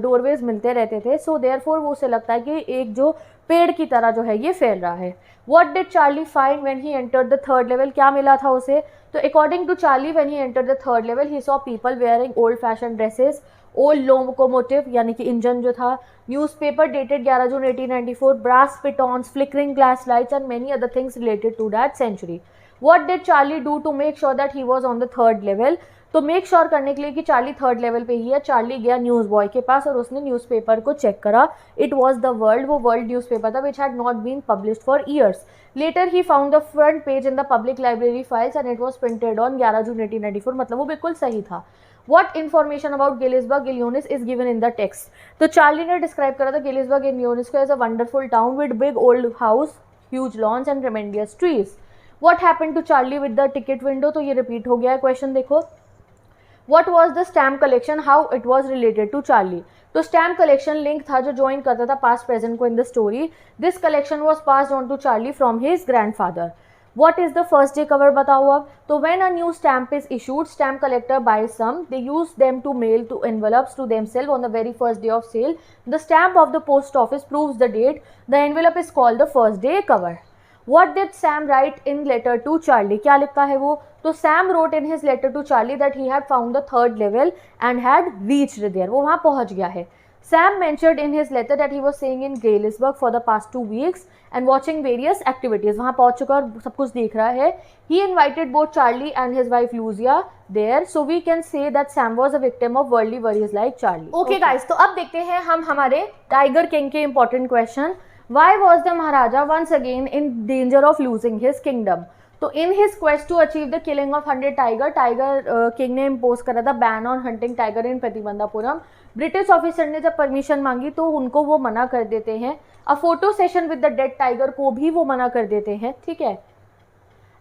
doorways मिलते रहते थे, सो देयरफॉर वो उसे लगता है कि एक जो पेड़ की तरह जो है ये फैल रहा है। What did Charlie find when he entered the third level? क्या मिला था उसे? तो according to Charlie, when he entered the third level, he saw people wearing old-fashioned dresses, old locomotive यानी कि इंजन जो था, newspaper dated 11 June 1894, brass pitons, flickering glass lights, and many other things related to that century. What did Charlie do to make sure that he was on the third level? तो make sure करने के लिए कि Charlie third level पे ही है, Charlie गया news boy के पास और उसने न्यूज़पेपर को चेक करा। इट वॉज द वर्ल्ड, वो वर्ल्ड न्यूज़पेपर था which had not been published for years. Later he found the front page in the public library files and it was printed on 11 June 1894, मतलब वो बिल्कुल सही था। What information about Gettysburg, Illinois is given in the text? तो Charlie ने describe करा था Galesburg Illinois को as a wonderful town with big old house, huge lawns and tremendous trees. What happened to Charlie with the ticket window? तो ये repeat हो गया है क्वेश्चन, देखो। What was the stamp collection? How it was related to Charlie? तो stamp collection link था जो join करता था पास्ट प्रेजेंट को in the story. This collection was passed on to Charlie from his grandfather. What is the first day cover बताओ अब। तो when a new stamp is issued, stamp collector buys some. They use them to mail to envelopes to themselves on the very first day of sale. The stamp of the post office proves the date. The envelope is called the first day cover. What did Sam write in letter to Charlie? क्या लिखता है वो? तो Sam wrote in his letter to Charlie that he had found the third level and had reached there. वो वहाँ पहुँच गया है। Sam mentioned in his letter that he was staying in Galesburg for the past 2 weeks and watching various activities. वहाँ पहुँच चुका और सब कुछ देख रहा है। He invited both Charlie and his wife Lucia there, so we can say that Sam was a victim of worldly worries like Charlie. Okay guys, तो अब देखते हैं हम हमारे टाइगर किंग के important question. Why was the Maharaja once again in danger of losing his kingdom? तो in his quest to achieve the killing of 100 tiger, tiger king ने impose करा था ban on hunting tiger in Pratibandhapuram. British officer ने जब permission मांगी तो उनको वो मना कर देते हैं। A photo session with the dead tiger को भी वो मना कर देते हैं, ठीक है।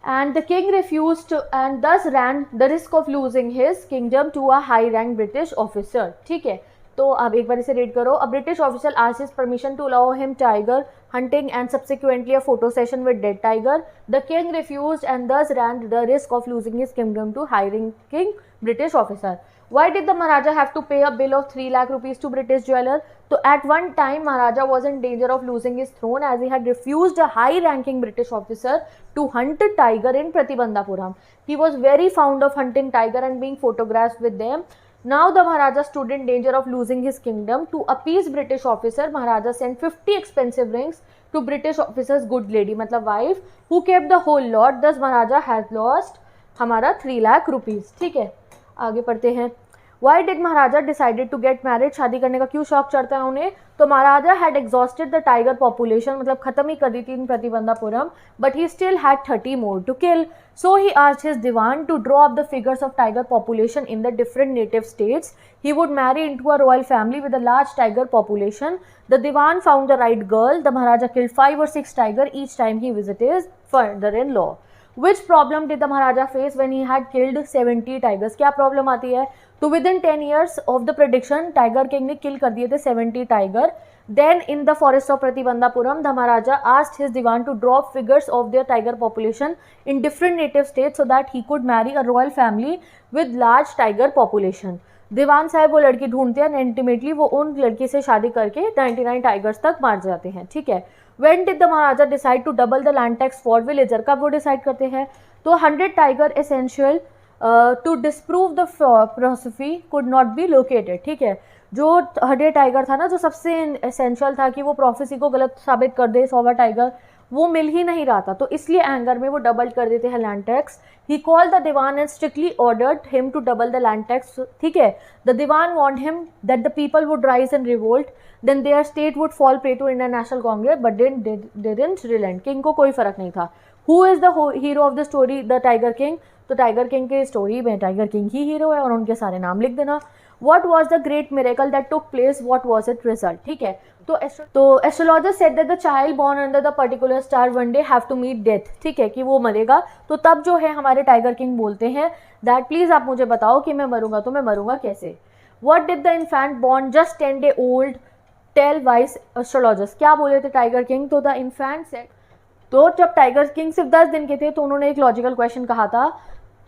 And the king refused and thus ran the risk of losing his kingdom to a high rank British officer, ठीक है। तो अब एक बार इसे रीड करो। A British officer asked his permission to allow him tiger hunting and subsequently a photo session with dead tiger. The king refused and thus ran the risk of losing his kingdom to high-ranking British officer. Why did the Maharaja have to pay a bill of 3 lakh rupees to British jeweler? So at one time Maharaja was in danger of losing his throne as he had refused a high-ranking British officer to hunt a tiger in Pratibandhapuram. He was very fond of hunting tiger and being photographed with them. Now the Maharaja stood in danger of losing his kingdom. To appease British officer, Maharaja sent 50 expensive rings to British officer's good lady, मतलब wife, who kept the whole lot. Thus Maharaja has lost हमारा 3 lakh rupees, ठीक है। आगे पढ़ते हैं। Why did Maharaja decided to get married? शादी करने का क्यों शौक चढ़ता है उन्हें? तो महाराजा had exhausted the tiger population, मतलब खत्म ही कर दी थी इन प्रतिबंधापुरम, but he still had 30 more to kill. So he asked his diwan to draw up the figures of tiger population in the different native states. He would marry into a royal family with a large tiger population. The diwan found the right girl. The Maharaja killed 5 or 6 tiger each time he visited his father-in-law. Which problem did the Maharaja face when he had killed 70 tigers? क्या problem आती है? तो within 10 years of the prediction tiger king ने kill कर दिए थे 70 tiger. Then in the forest of Pratibandhapuram the maharaja asked his dewan to draw figures of their tiger population in different native states so that he could marry a royal family with large tiger population. दीवान साहब वो लड़की ढूंढते हैं, ultimately वो उन लड़की से शादी करके 99 टाइगर्स तक मार जाते हैं, ठीक है। When did the Maharaja decide to double the land tax for villager? कब वो डिसाइड करते हैं? तो 100 tiger essential to disprove the philosophy could not be located, ठीक है। जो 100 टाइगर था ना, जो सबसे एसेंशियल था कि वो प्रोफेसी को गलत साबित कर दे 100वां टाइगर, वो मिल ही नहीं रहा था, तो इसलिए एंगर में वो डबल कर देते हैं land tax. He called the dewan and strictly ordered him to double the land tax, ठीक है। The dewan want him that the people would rise and revolt, then their state would fall prey to Indian National Congress, but didn't relent. King को कोई फर्क नहीं था। Who is the hero of the story? The tiger king. तो tiger king के story में tiger king ही hero है और उनके सारे नाम लिख देना। What was the great miracle that took place? What was its result? ठीक है। तो astrologer said that the child born under the particular star one day have to meet death, ठीक है, कि वो मरेगा। तो तब जो है हमारे टाइगर किंग बोलते हैं दैट प्लीज आप मुझे बताओ कि मैं मरूंगा तो मैं मरूंगा कैसे। What did the infant born just 10 day old tell wise astrologers? क्या बोले थे टाइगर किंग? तो द इन्फेंट सेड, तो जब टाइगर किंग सिर्फ 10 दिन के थे तो उन्होंने एक लॉजिकल क्वेश्चन कहा था।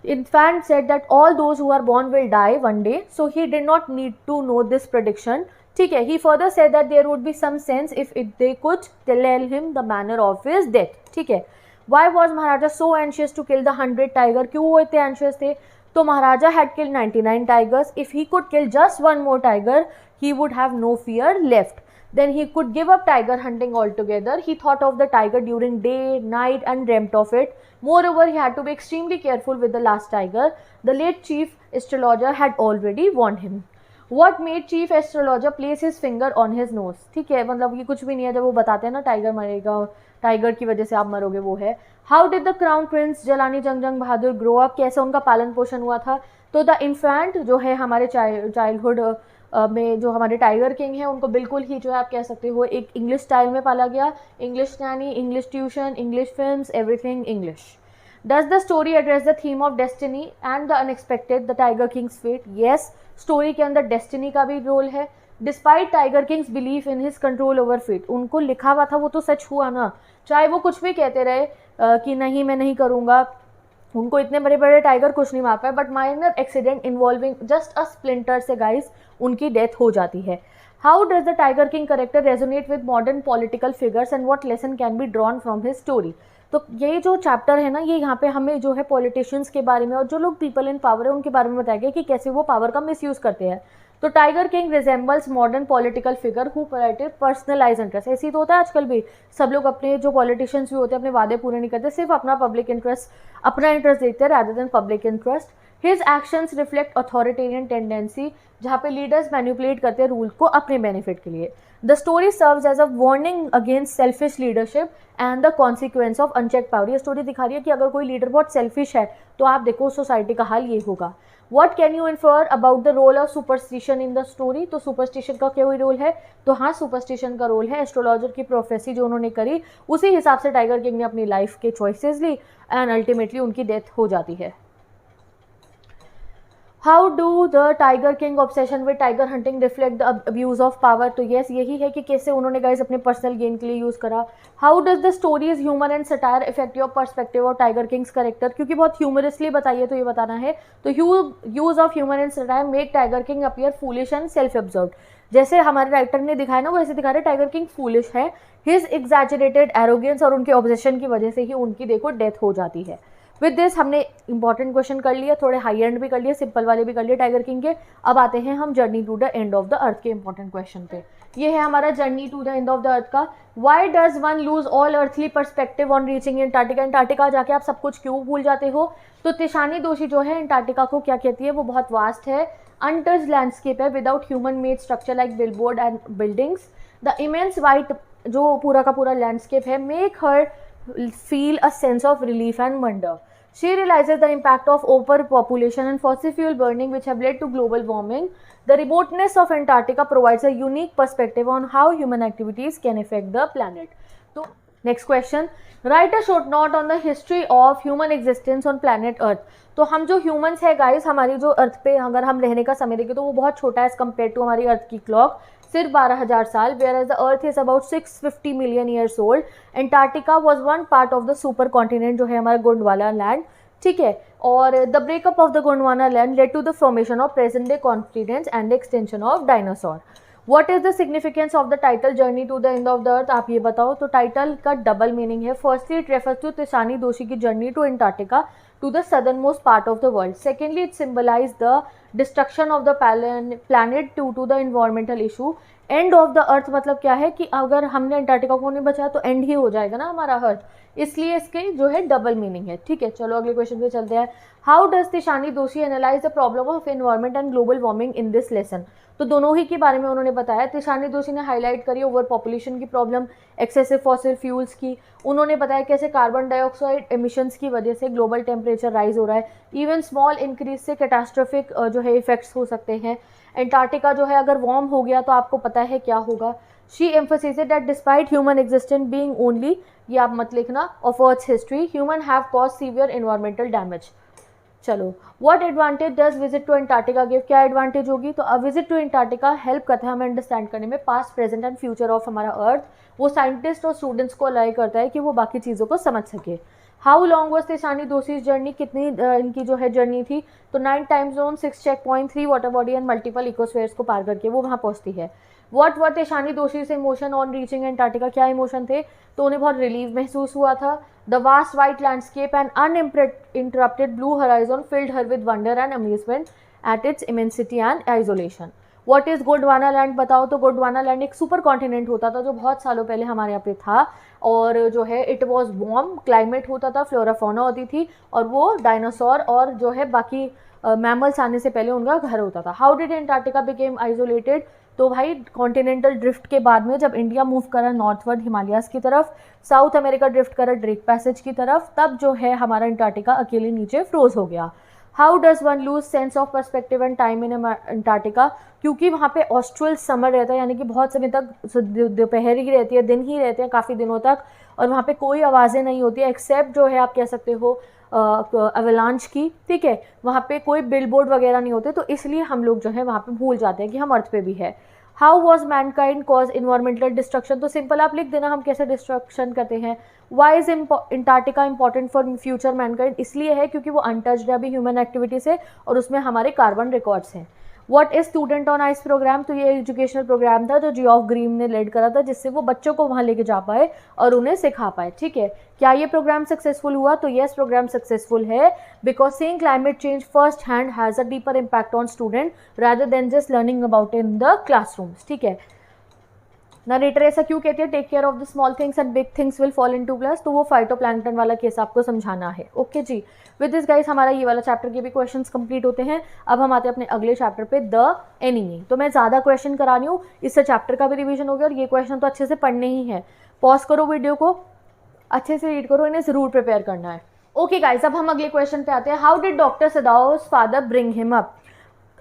Infant said that all those who are born will die one day, so he did not need to know this prediction. ठीक है. He further said that there would be some sense if they could tell him the manner of his death. ठीक है. Why was Maharaja so anxious to kill the 100 tiger? क्यों वो इतने anxious थे? तो महाराजा had killed 99 tigers. If he could kill just one more tiger, he would have no fear left. Then he could give up tiger hunting altogether. He thought of the tiger during day, night and dreamt of it. Moreover, he had to be extremely careful with the last tiger. The late chief astrologer had already warned him. What made chief astrologer place his finger on his nose? ठीक है, मतलब ये कुछ भी नहीं है. जब वो बताते हैं ना टाइगर मरेगा, टाइगर की वजह से आप मरोगे, वो है. How did the crown prince Jalani Jung Bahadur grow up? कैसे उनका पालन पोषण हुआ था? तो द इन्फेंट जो है हमारे चाइल्डहुड में जो हमारे टाइगर किंग हैं उनको बिल्कुल ही जो है आप कह सकते हो एक इंग्लिश स्टाइल में पाला गया. English Naini, English tuition, English films, everything English. Does the story address the theme of destiny and the unexpected, the Tiger King's fate? Yes, story के अंदर destiny का भी रोल है. Despite Tiger King's belief in his control over fate, उनको लिखा हुआ था वो तो सच हुआ ना, चाहे वो कुछ भी कहते रहे कि नहीं मैं नहीं करूँगा, उनको इतने बड़े बड़े टाइगर कुछ नहीं मार पाए, but minor accident involving just a splinter से गाइस उनकी डेथ हो जाती है. How does the tiger king character resonate with modern political figures and what lesson can be drawn from his story? तो ये जो चैप्टर है ना, ये यहाँ पे हमें जो है पॉलिटिशियंस के बारे में और जो लोग पीपल इन पावर है उनके बारे में बताया गया कि कैसे वो पावर का मिसयूज करते हैं. तो tiger king resembles modern political figure who prioritize personalize interest. ऐसे ही तो होता है आजकल भी, सब लोग अपने जो पॉलिटिशियंस भी होते हैं अपने वादे पूरे नहीं करते, सिर्फ अपना पब्लिक इंटरेस्ट, अपना इंटरेस्ट देखते हैं rather than public interest. His actions reflect authoritarian tendency, जहाँ पे लीडर्स मैनिपुलेट करते हैं रूल को अपने बेनिफिट के लिए. The story serves as a warning against selfish leadership and the consequence of unchecked power. ये स्टोरी दिखा रही है कि अगर कोई लीडर बहुत सेल्फिश है तो आप देखो सोसाइटी का हाल ये होगा. What can you infer about the role of superstition in the story? तो सुपरस्टिशन का क्या रोल है? तो हाँ, सुपरस्टिशन का रोल है एस्ट्रोलॉजर की प्रोफेसी जो उन्होंने करी, उसी हिसाब से टाइगर किंग ने अपनी लाइफ के चॉइसेस ली एंड अल्टीमेटली उनकी डेथ हो जाती है. How do the tiger king obsession with tiger hunting reflect the abuse of power? तो यस, यही है कि कैसे उन्होंने गाइस अपने पर्सनल गेन के लिए यूज़ करा. How does the stories humour and satire effect your perspective of tiger Kings character? क्योंकि बहुत ह्यूमरसली बताइए तो ये बताना है. तो use of humour and satire make tiger king appear foolish and self absorbed. जैसे हमारे राइटर ने दिखाया ना, वो ऐसे दिखा रहे टाइगर किंग फूलिश है. हिज एग्जैजरेटेड एरोगेंस और उनके ऑब्सेशन की वजह से ही उनकी देखो डेथ हो जाती है. विद दिस हमने इंपॉर्टेंट क्वेश्चन कर लिया, थोड़े हाई एंड भी कर लिए, सिंपल वाले भी कर लिए टाइगर किंग के. अब आते हैं हम journey to the end of the earth के इंपॉर्टेंट क्वेश्चन पे. ये है हमारा journey to the end of the earth का. Why does one lose all earthly perspective on reaching Antarctica? Antarctica जाके आप सब कुछ क्यों भूल जाते हो? तो तिशानी दोषी जो है एंटार्क्टिका को क्या कहती है? वो बहुत वास्ट है, अनटच्ड लैंडस्केप है without human made structure like billboard and buildings. The immense white जो पूरा का पूरा लैंडस्केप है make her feel a sense of relief and wonder. She realizes the impact of overpopulation and fossil fuel burning which have led to global warming. The remoteness of Antarctica provides a unique perspective on how human activities can affect the planet. So, next question. Write a short note on the history of human existence on planet Earth. तो हम जो humans है guys, हमारी जो अर्थ पे अगर हम रहने का समय देखें तो वो बहुत छोटा है एज कम्पेयर टू हमारी अर्थ की क्लॉक, सिर्फ 12,000 साल. whereas the earth is about 650 million years old. Antarctica was one part of the super continent जो है हमारा गोंडवाना लैंड. ठीक है, और the breakup of the Gondwana land led to the formation of present day continents and the extension of dinosaur. What is the significance of the title journey to the end of the earth? आप ये बताओ. तो title का double meaning है. Firstly it refers to Tishani Doshi की journey to Antarctica to the southernmost part of the world. Secondly, it symbolized the destruction of the planet due to the environmental issue. And of the अर्थ मतलब क्या है कि अगर हमने Antarctica को नहीं बचाया तो एंड ही हो जाएगा ना हमारा अर्थ, इसलिए इसके जो है डबल मीनिंग है. ठीक है, चलो अगले क्वेश्चन पे चलते हैं. हाउ डज तिशानी दोषी analyse the problem of environment and global warming in this lesson? तो दोनों ही के बारे में उन्होंने बताया. तिशानी दोषी ने हाईलाइट करी ओवर पॉपुलेशन की प्रॉब्लम, एक्सेसिव फॉसिल फ्यूल्स की. उन्होंने बताया कैसे कार्बन डाइऑक्साइड एमिशंस की वजह से ग्लोबल टेम्परेचर राइज हो रहा है. इवन स्मॉल इंक्रीज से कैटास्ट्रोफिक जो है इफेक्ट्स हो सकते हैं. एंटार्क्टिका जो है अगर वार्म हो गया तो आपको पता है क्या होगा. She emphasised that despite human existence being only, ये आप मत लिखना, of earth's history, human have cause severe environmental damage. चलो, what advantage does visit to Antarctica give? क्या एडवांटेज होगी? तो विजिट टू एंटार्क्टिका हेल्प करता है हमें अंडरस्टैंड करने में past, present and future of हमारा अर्थ. वो साइंटिस्ट और स्टूडेंट्स को अलाउ करता है कि वो बाकी चीज़ों को समझ सके. How long was Tishani Doshi's journey? कितनी इनकी जो है जर्नी थी? तो 9 time zone, 6 checkpoint, 3 water body and multiple ecospheres को पार करके वो वहाँ पहुँचती है. व्हाट वर तेशानी दोषी से इमोशन ऑन रीचिंग एंटार्क्टिका, क्या इमोशन थे, तो उन्हें बहुत रिलीव महसूस हुआ था। The vast white landscape and uninterrupted blue horizon field her with wonder and amusement at its immensity and isolation. What is Gondwana land, बताओ। तो गोंडवाना लैंड एक सुपर कॉन्टिनेंट होता था जो बहुत सालों पहले हमारे यहाँ पे था, और जो है इट वॉज वार्म क्लाइमेट होता था, फ्लोरा फौना होती थी, और वो डायनासोर और जो है बाकी मैमल्स आने से पहले उनका घर होता था। How did Antarctica became isolated, तो भाई कॉन्टिनेंटल ड्रिफ्ट के बाद में जब इंडिया मूव करा नॉर्थवर्ड हिमालयाज की तरफ, साउथ अमेरिका ड्रिफ्ट करा ड्रेक पैसेज की तरफ, तब जो है हमारा एंटार्क्टिका अकेले नीचे फ्रोज हो गया। How does one lose sense of perspective and time in Antarctica, क्योंकि वहाँ पे ऑस्ट्रल समर रहता है, यानी कि बहुत समय तक दोपहर ही रहती है, दिन ही रहते हैं काफ़ी दिनों तक, और वहाँ पे कोई आवाज़ें नहीं होती है एक्सेप्ट जो है आप कह सकते हो अवलांच की, ठीक है, वहाँ पे कोई बिलबोर्ड वगैरह नहीं होते, तो इसलिए हम लोग जो है वहाँ पे भूल जाते हैं कि हम अर्थ पे भी है। How was mankind cause environmental destruction, तो सिंपल आप लिख देना हम कैसे डिस्ट्रक्शन करते हैं। Why is Antarctica important for future mankind, इसलिए है क्योंकि वो अनटच्ड है अभी ह्यूमन एक्टिविटी से, और उसमें हमारे कार्बन रिकॉर्ड्स हैं। What is student on ice program, तो ये एजुकेशनल प्रोग्राम था जो जियोफ ग्रीन ने लीड करा था, जिससे वो बच्चों को वहाँ लेके जा पाए और उन्हें सिखा पाए, ठीक है। क्या ये प्रोग्राम सक्सेसफुल हुआ, तो यस प्रोग्राम सक्सेसफुल है, because seeing climate change first hand has a deeper impact on student rather than just learning about in the classrooms, ठीक है। नरेटर ऐसा क्यों कहती है, take care of the small things and big things will fall into place, तो वो phytoplankton वाला case आपको समझाना है, ओके जी। विद दिस गाइस हमारा ये वाला चैप्टर के भी क्वेश्चंस कंप्लीट होते हैं। अब हम आते हैं अपने अगले चैप्टर पे, द एनिमी। तो मैं ज़्यादा क्वेश्चन करा रही हूँ, इससे चैप्टर का भी रिविजन हो गया, और ये क्वेश्चन तो अच्छे से पढ़ने ही है। पॉज करो वीडियो को, अच्छे से रीड करो, इन्हें ज़रूर प्रिपेयर करना है। ओके गाइस, अब हम अगले क्वेश्चन पे आते हैं। How did doctor Sadao's father bring him up,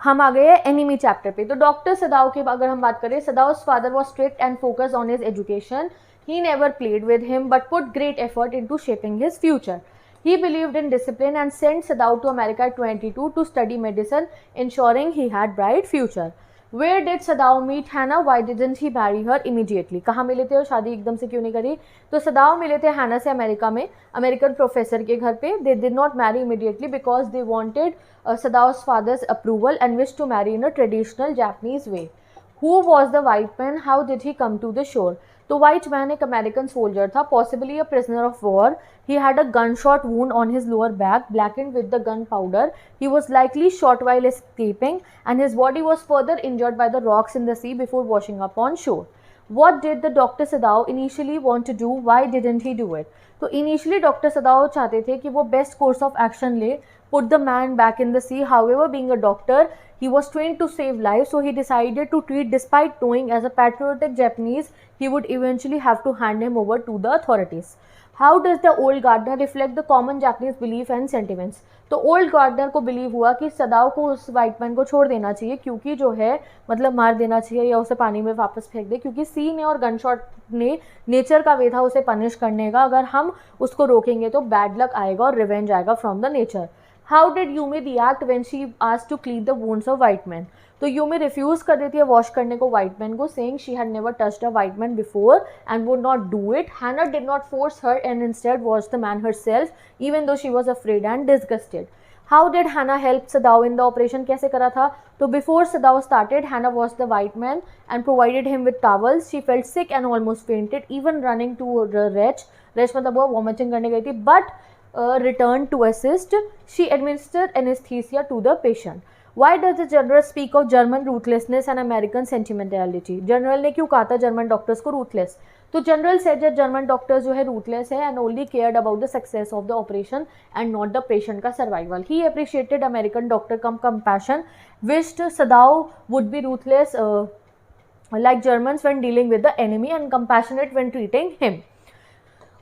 हम आ गए हैं एनिमी चैप्टर पे। तो डॉक्टर सदाओ की अगर हम बात करें, सदाओ's father was strict and focused on his education. He never played with him but put great effort into shaping his future. He believed in discipline and sent Sadao to America at 22 to study medicine, ensuring he had bright future. Where did Sadao meet Hannah? Why didn't he marry her immediately? कहाँ मिले थे और शादी एकदम से क्यों नहीं करी? तो सदाओ मिले थे हैना से अमेरिका में, अमेरिकन प्रोफेसर के घर पे। They did not marry immediately because they wanted Sadao's father's approval and wished to marry in a traditional Japanese way. Who was the white man? How did he come to the shore? तो white man एक American soldier था, possibly a prisoner of war. He had a gunshot wound on his lower back, blackened with the gunpowder. He was likely shot while escaping, and his body was further injured by the rocks in the sea before washing up on shore. What did the Dr. Sadao initially want to do? Why didn't he do it? तो initially doctor सदाओ चाहते थे कि वो best course of action ले, put the man back in the sea. However, being a doctor, he was trained to save lives, so he decided to treat, despite knowing as a patriotic Japanese, he would eventually have to hand him over to the authorities. How does the old gardener reflect the common Japanese belief and sentiments? तो old gardener को believe हुआ कि सदाओ को उस white man को छोड़ देना चाहिए, क्योंकि जो है मतलब मार देना चाहिए या उसे पानी में वापस फेंक दे, क्योंकि सी ने और गनशॉट ने नेचर का वे था उसे पनिश करने का. अगर हम उसको रोकेंगे तो बैड लक आएगा और रिवेंज आएगा from the nature. How did Yumi react when she asked to clean the wounds of white man? तो यूमी रिफ्यूज कर देती है वॉश करने को वाइट मैन को, saying she had never touched a white man before and would not do it. Hana did not force her and instead wash the man herself even though she was afraid and disgusted. How did Hana help Sadao in the operation? कैसे करा था? तो before Sadao started, Hana wash the white man and provided him with towels. She felt sick and almost fainted, even running to reach मतलब वो vomiting करने गई थी, but returned to assist. She administered anesthesia to the patient. Why does the general speak of German ruthlessness and American sentimentality? General ने क्यों कहा था German doctors को रूथलेस? तो general said that German doctors जो है रूथलेस है and only cared about the success of the operation and not the patient का survival. He appreciated American doctor कम compassion, wished Sadao would be ruthless like Germans when dealing with the enemy and compassionate when treating him.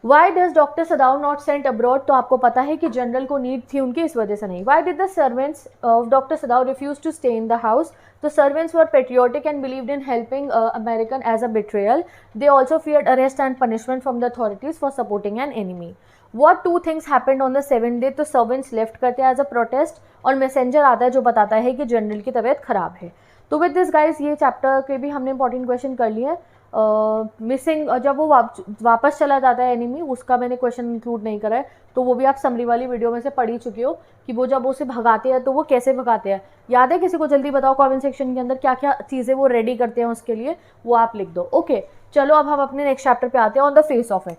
Why does Dr. Sadao not sent abroad? तो आपको पता है कि general को need थी उनकी, इस वजह से नहीं. Why did the servants of Dr. Sadao refuse to stay in the house? The servants were patriotic and believed in helping American as a betrayal. They also feared arrest and punishment from the authorities for supporting an enemy. What two things happened on the 7th day? तो servants left करते हैं as a protest और messenger आता है जो बताता है कि जनरल की तबीयत खराब है. तो विद दिस गाइज ये चैप्टर के भी हमने इंपॉर्टेंट क्वेश्चन कर लिए हैं. मिसिंग, जब वो वापस चला जाता है एनिमी, उसका मैंने क्वेश्चन इंक्लूड नहीं करा है, तो वो भी आप समरी वाली वीडियो में से पढ़ ही चुके हो कि वो जब उसे भगाते हैं तो वो कैसे भगाते हैं। याद है किसी को? जल्दी बताओ कमेंट सेक्शन के अंदर क्या क्या चीज़ें वो रेडी करते हैं उसके लिए, वो आप लिख दो। ओके चलो अब हम अपने नेक्स्ट चैप्टर पे आते हैं, on the face of it.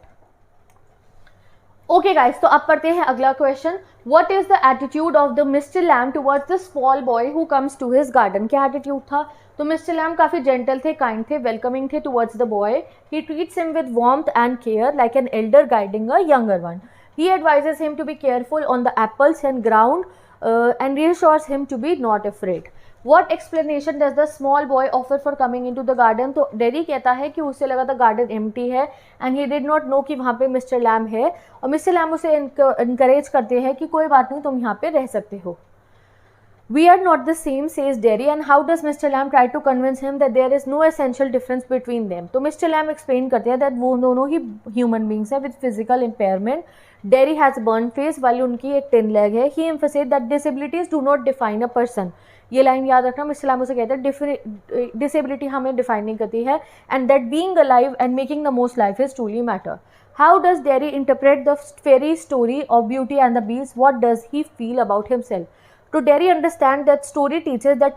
Okay guys, तो अब पढ़ते हैं अगला question. What is the attitude of the mister Lamb towards the small boy who comes to his garden? क्या एटीट्यूड था? तो मिस्टर लैम काफी जेंटल थे, काइंड थे, वेलकमिंग थे towards the boy. He treats him with warmth and care like an elder guiding a younger one. He advises him to be careful on the apples and ground and reassures him to be not afraid. What explanation does the small boy offer for coming into the garden? तो dairy कहता है कि उसे लगा था garden empty है and he did not know कि वहाँ पे मिस्टर लैम है, और मिस्टर लैम उसे इनकरेज करते हैं कि कोई बात नहीं, तुम यहाँ पे रह सकते हो। We are not the same, says Derry, and how does Mr. Lamb try to convince him that there is no essential difference between them? तो Mr. Lamb explain करते हैं that वो दोनों ही human beings हैं with physical impairment. Derry has burnt face while उनकी एक tin leg है. He emphasized that disabilities do not define a person. ये लाइन याद रखना, मिस्टर लैम उसे कहते हैं डिसेबिलिटी हमें डिफाइन नहीं करती है, and that being alive and making the most life is truly matter. How does Derry interpret the fairy story of Beauty and the Beast? What does he feel about himself? तो Derry understand that story teachers that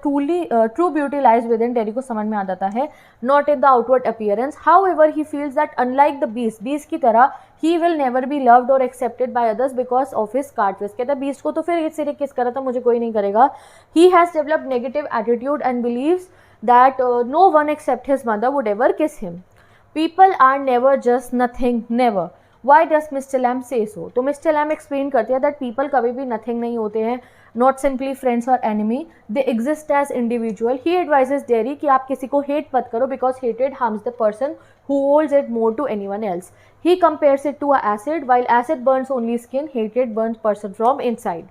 true beauty lies within. Derry को समझ में आ जाता है, not in the outward appearance. However he feels that unlike the beast की तरह he will never be loved और accepted by others because of his कार्टवेज. कहता है बीस्ट को तो फिर इससे किस करा था, मुझे कोई नहीं करेगा. He has developed negative attitude and believes that no one except his mother would ever kiss him. People are never just nothing, never. Why does Mr Lamb say so? तो मिस्टर लैम एक्सप्लेन करते हैं that people कभी भी nothing नहीं होते हैं, not simply friends और enemy, they exist as individual. He advises Derry कि आप किसी को हेट मत करो because hated harms the person who holds it more to anyone else. He compares it to a acid, while acid burns only skin, hatred burns person from inside.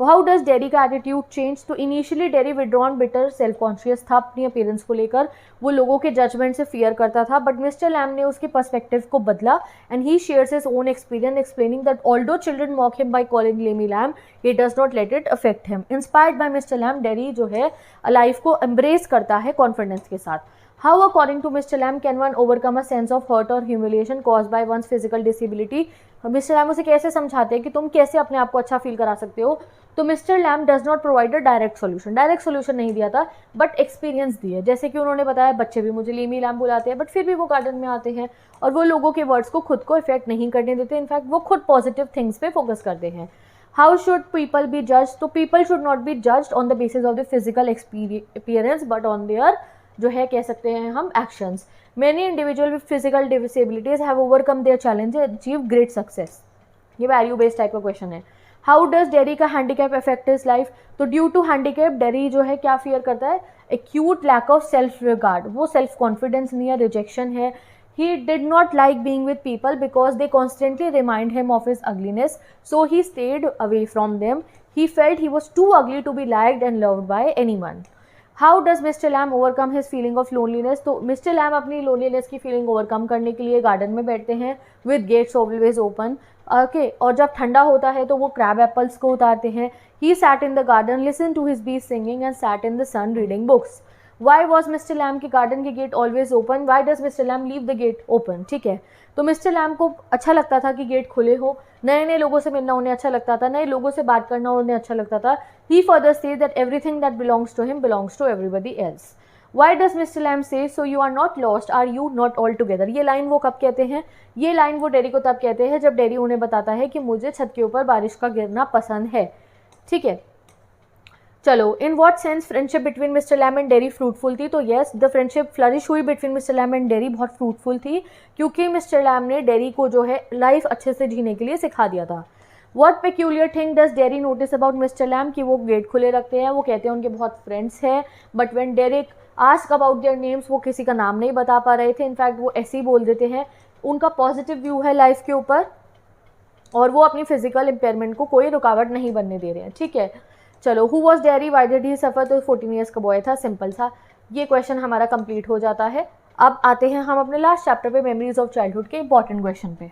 How does Derry का attitude change? तो initially dairy withdrawn, bitter, self conscious था अपनी appearance को लेकर, वो लोगों के judgement से फियर करता था, बट मिस्टर लैम ने उसके पर्सपेक्टिव को बदला and he shares his own experience explaining that although children mock him by calling Lamey Lamb, he does not let it affect him. Inspired by mister Lamb, Derry जो है life को embrace करता है confidence के साथ. How, according to Mr. Lamb, can one overcome a sense of hurt or humiliation caused by one's physical disability? Mister Lamb उसे कैसे समझाते हैं कि तुम कैसे अपने आप को अच्छा फील करा सकते हो? तो mister Lamb does not provide a direct solution नहीं दिया था, बट एक्सपीरियंस दिए. जैसे कि उन्होंने बताया बच्चे भी मुझे लेमी लैम बुलाते हैं, बट फिर भी वो गार्डन में आते हैं और वो लोगों के वर्ड्स को खुद को इफेक्ट नहीं करने देते, इनफैक्ट वो खुद पॉजिटिव थिंग्स पे फोकस करते हैं. How should people be judged? तो people should not be judged on the basis of the physical appearance but on their जो है कह सकते हैं हम actions. Many individual with physical disabilities have overcome their challenge achieve great success. ये value based type का question है. How does Derry का हैंडीकैप अफेक्ट हिज लाइफ? तो ड्यू टू हैंडीकैप डेरी जो है क्या फियर करता है? Acute lack of self regard. वो सेल्फ कॉन्फिडेंस नहीं है, रिजेक्शन है. He did not like being with people because they constantly remind him of his ugliness, so he stayed away from them. He felt he was too ugly to be liked and loved by anyone. How does Mr. Lamb overcome his feeling of loneliness? तो Mr. Lamb अपनी loneliness की feeling overcome करने के लिए garden में बैठते हैं with gates always open. Okay, और जब ठंडा होता है तो वो क्रैब एप्पल्स को उतारते हैं. He sat in the garden, listened to his bees singing and sat in the sun reading books. Why was Mr. Lamb के गार्डन की gate always open? Why does Mr. Lamb leave the gate open? ठीक है, तो mister lamb को अच्छा लगता था कि गेट खुले हो, नए नए लोगों से मिलना उन्हें अच्छा लगता था, नए लोगों से बात करना उन्हें अच्छा लगता था. He further says that everything that belongs to him belongs to everybody else. Why does Mr. Lamb say so you are not lost, are you not all together? ये लाइन वो कब कहते हैं? ये लाइन वो डेरी को तब कहते हैं जब डेरी उन्हें बताता है कि मुझे छत के ऊपर बारिश का गिरना पसंद है. ठीक है, चलो. In what sense friendship between mister Lamb and Derry fruitful थी? तो येस, द फ्रेंडशिप फ्लरिश हुई between mister Lamb and Derry, बहुत फ्रूटफुल थी क्योंकि मिस्टर लैम ने डेरी को जो है लाइफ अच्छे से जीने के लिए सिखा दिया था. What peculiar thing does Derry notice about mister Lamb? कि वो गेट खुले रखते हैं, वो कहते हैं उनके बहुत फ्रेंड्स हैं, but when Derrick ask about their names वो किसी का नाम नहीं बता पा रहे थे. इनफैक्ट वो ऐसे ही बोल देते हैं. उनका पॉजिटिव व्यू है लाइफ के ऊपर और वो अपनी फिजिकल इम्पेयरमेंट को कोई रुकावट नहीं बनने दे रहे हैं. ठीक है, चलो. Who was Derry, why did he suffer? तो 14 ईयर्स का बॉय था, सिंपल था. ये क्वेश्चन हमारा कंप्लीट हो जाता है. अब आते हैं हम अपने लास्ट चैप्टर पे, मेमोरीज ऑफ चाइल्डहुड के इंपॉर्टेंट क्वेश्चन पे.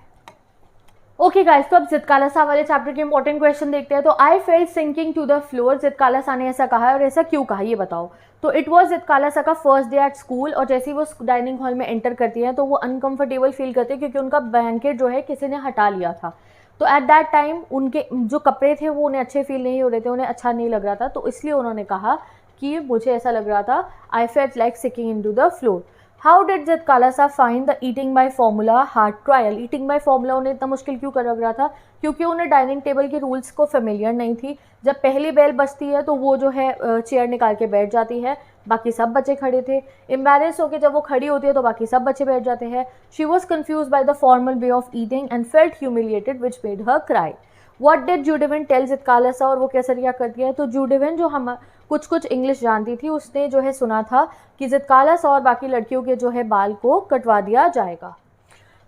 ओके गाइस, तो अब जितकालासा वाले चैप्टर के इंपॉर्टेंट क्वेश्चन देखते हैं. तो I felt sinking to the floor. Zitkala Sa ने ऐसा कहा है और ऐसा क्यों कहा ये बताओ. तो इट वॉज कालासा का फर्स्ट डे एट स्कूल, और जैसे ही वो डाइनिंग हॉल में एंटर करती हैं तो वो अनकंफर्टेबल फील करती है क्योंकि उनका ब्लैंकेट जो है किसी ने हटा लिया था। तो एट दैट टाइम उनके जो कपड़े थे वो उन्हें अच्छे फील नहीं हो रहे थे, उन्हें अच्छा नहीं लग रहा था, तो इसलिए उन्होंने कहा कि मुझे ऐसा लग रहा था, I felt like sinking into the floor. How did Zitkala Sa find the eating by formula hard trial? Eating by formula उन्हें इतना मुश्किल क्यों कर लग रहा था? क्योंकि उन्हें डाइनिंग टेबल के रूल्स को फेमिलियर नहीं थी। जब पहली बेल बजती है तो वो जो है चेयर निकाल के बैठ जाती है, बाकी सब बच्चे खड़े थे। एम्बैरेस होकर जब वो खड़ी होती है तो बाकी सब बच्चे बैठ जाते हैं। She was confuse by the formal way of eating and felt humiliated which made her cry. What did Judewin tell Zitkala Sa? और वो कैसे रिएक्ट करती है? तो जूडिविन जो हम कुछ इंग्लिश जानती थी, उसने जो है सुना था कि ज़ितकालासा और बाकी लड़कियों के जो है बाल को कटवा दिया जाएगा।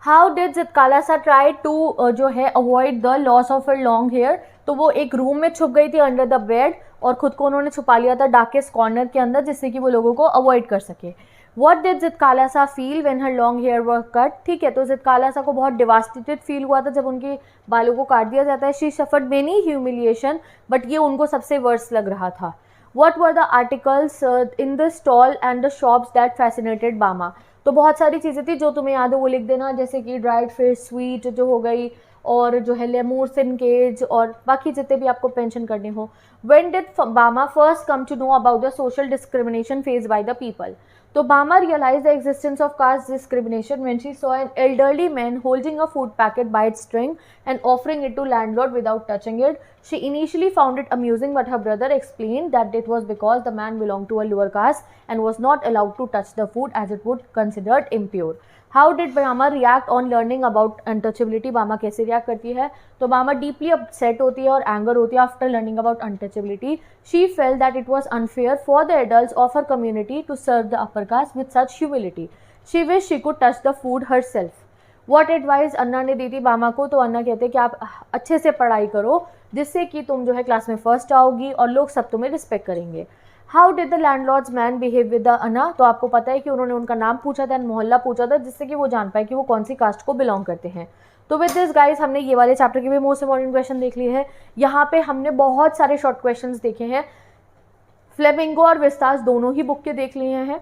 How did Zitkala Sa try to जो है avoid the loss of her long hair? तो वो एक रूम में छुप गई थी अंडर द बेड, और खुद को उन्होंने छुपा लिया था डार्केस्ट कॉर्नर के अंदर, जिससे कि वो लोगों को अवॉइड कर सके। What did Zitkala Sa feel when her long hair were cut? ठीक है, तो ज़ितकालासा को बहुत डिवास्टेटेड फील हुआ था जब उनके बालों को काट दिया जाता है। She suffered many humiliation, but ये उनको सबसे वर्स्ट लग रहा था। What were the articles in the stall and the shops that fascinated बामा? तो बहुत सारी चीज़ें थी जो तुम्हें याद हो वो लिख देना, जैसे कि ड्राइड फिश, स्वीट जो हो गई, और जो है लेमूर्स इन केज, और बाकी जितने भी आपको मेंशन करने हो। When did बामा first come to know about the social discrimination faced by the people? तो बामा realized the existence of caste discrimination when she saw an elderly man holding a food packet by its string and offering it to landlord without touching it. She initially found it amusing, but her brother explained that it was because the man belonged to a lower caste and was not allowed to touch the food as it would considered impure. How did बामा react on learning about untouchability? बामा कैसे react करती है? तो बामा deeply upset होती है और anger होती है after learning about untouchability. She felt that it was unfair for the adults of her community to serve the upper caste with such humility. She wished she could touch the food herself. What advice अन्ना ने दी थी बामा को? तो अन्ना कहते हैं कि आप अच्छे से पढ़ाई करो जिससे कि तुम जो है क्लास में फर्स्ट आओगी और लोग सब तुम्हें रिस्पेक्ट करेंगे। How did the landlord's man behave with the anna? तो आपको पता है कि उन्होंने उनका नाम पूछा था, मोहल्ला पूछा था, जिससे कि वो जान पाए कि वो कौन सी कास्ट को बिलोंग करते हैं। तो विद दिस गाइस हमने ये वाले चैप्टर के भी मोस्ट इंपॉर्टेंट क्वेश्चन देख लिए हैं। यहाँ पे हमने बहुत सारे शॉर्ट क्वेश्चंस देखे हैं, फ्लेमिंगो और विस्तास दोनों ही बुक के देख लिए हैं।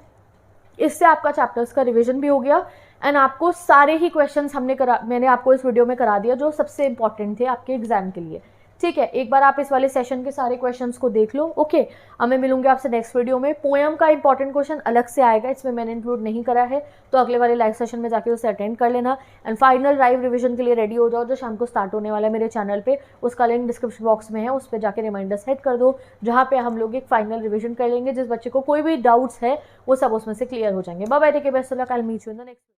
इससे आपका चैप्टर्स का रिवीजन भी हो गया, एंड आपको सारे ही क्वेश्चंस मैंने आपको इस वीडियो में करा दिया जो सबसे इंपॉर्टेंट थे आपके एग्जाम के लिए। ठीक है, एक बार आप इस वाले सेशन के सारे क्वेश्चंस को देख लो। ओके, अब मैं मिलूंगी आपसे नेक्स्ट वीडियो में। पोएम का इंपॉर्टेंट क्वेश्चन अलग से आएगा, इसमें मैंने इंक्लूड नहीं करा है, तो अगले वाले लाइव सेशन में जाके उसे अटेंड कर लेना। एंड फाइनल लाइव रिवीजन के लिए रेडी हो जाओ, जो शाम को स्टार्ट होने वाला है मेरे चैनल पे, उसका लिंक डिस्क्रिप्शन बॉक्स में है, उस पर जाके रिमाइंडर सेट कर दो, जहाँ पे हम लोग एक फाइनल रिविजन कर लेंगे। जिस बच्चे को कोई भी डाउट्स है वो सब उसमें से क्लियर हो जाएंगे। Bye bye, take care, best of luck, I will meet you in the next.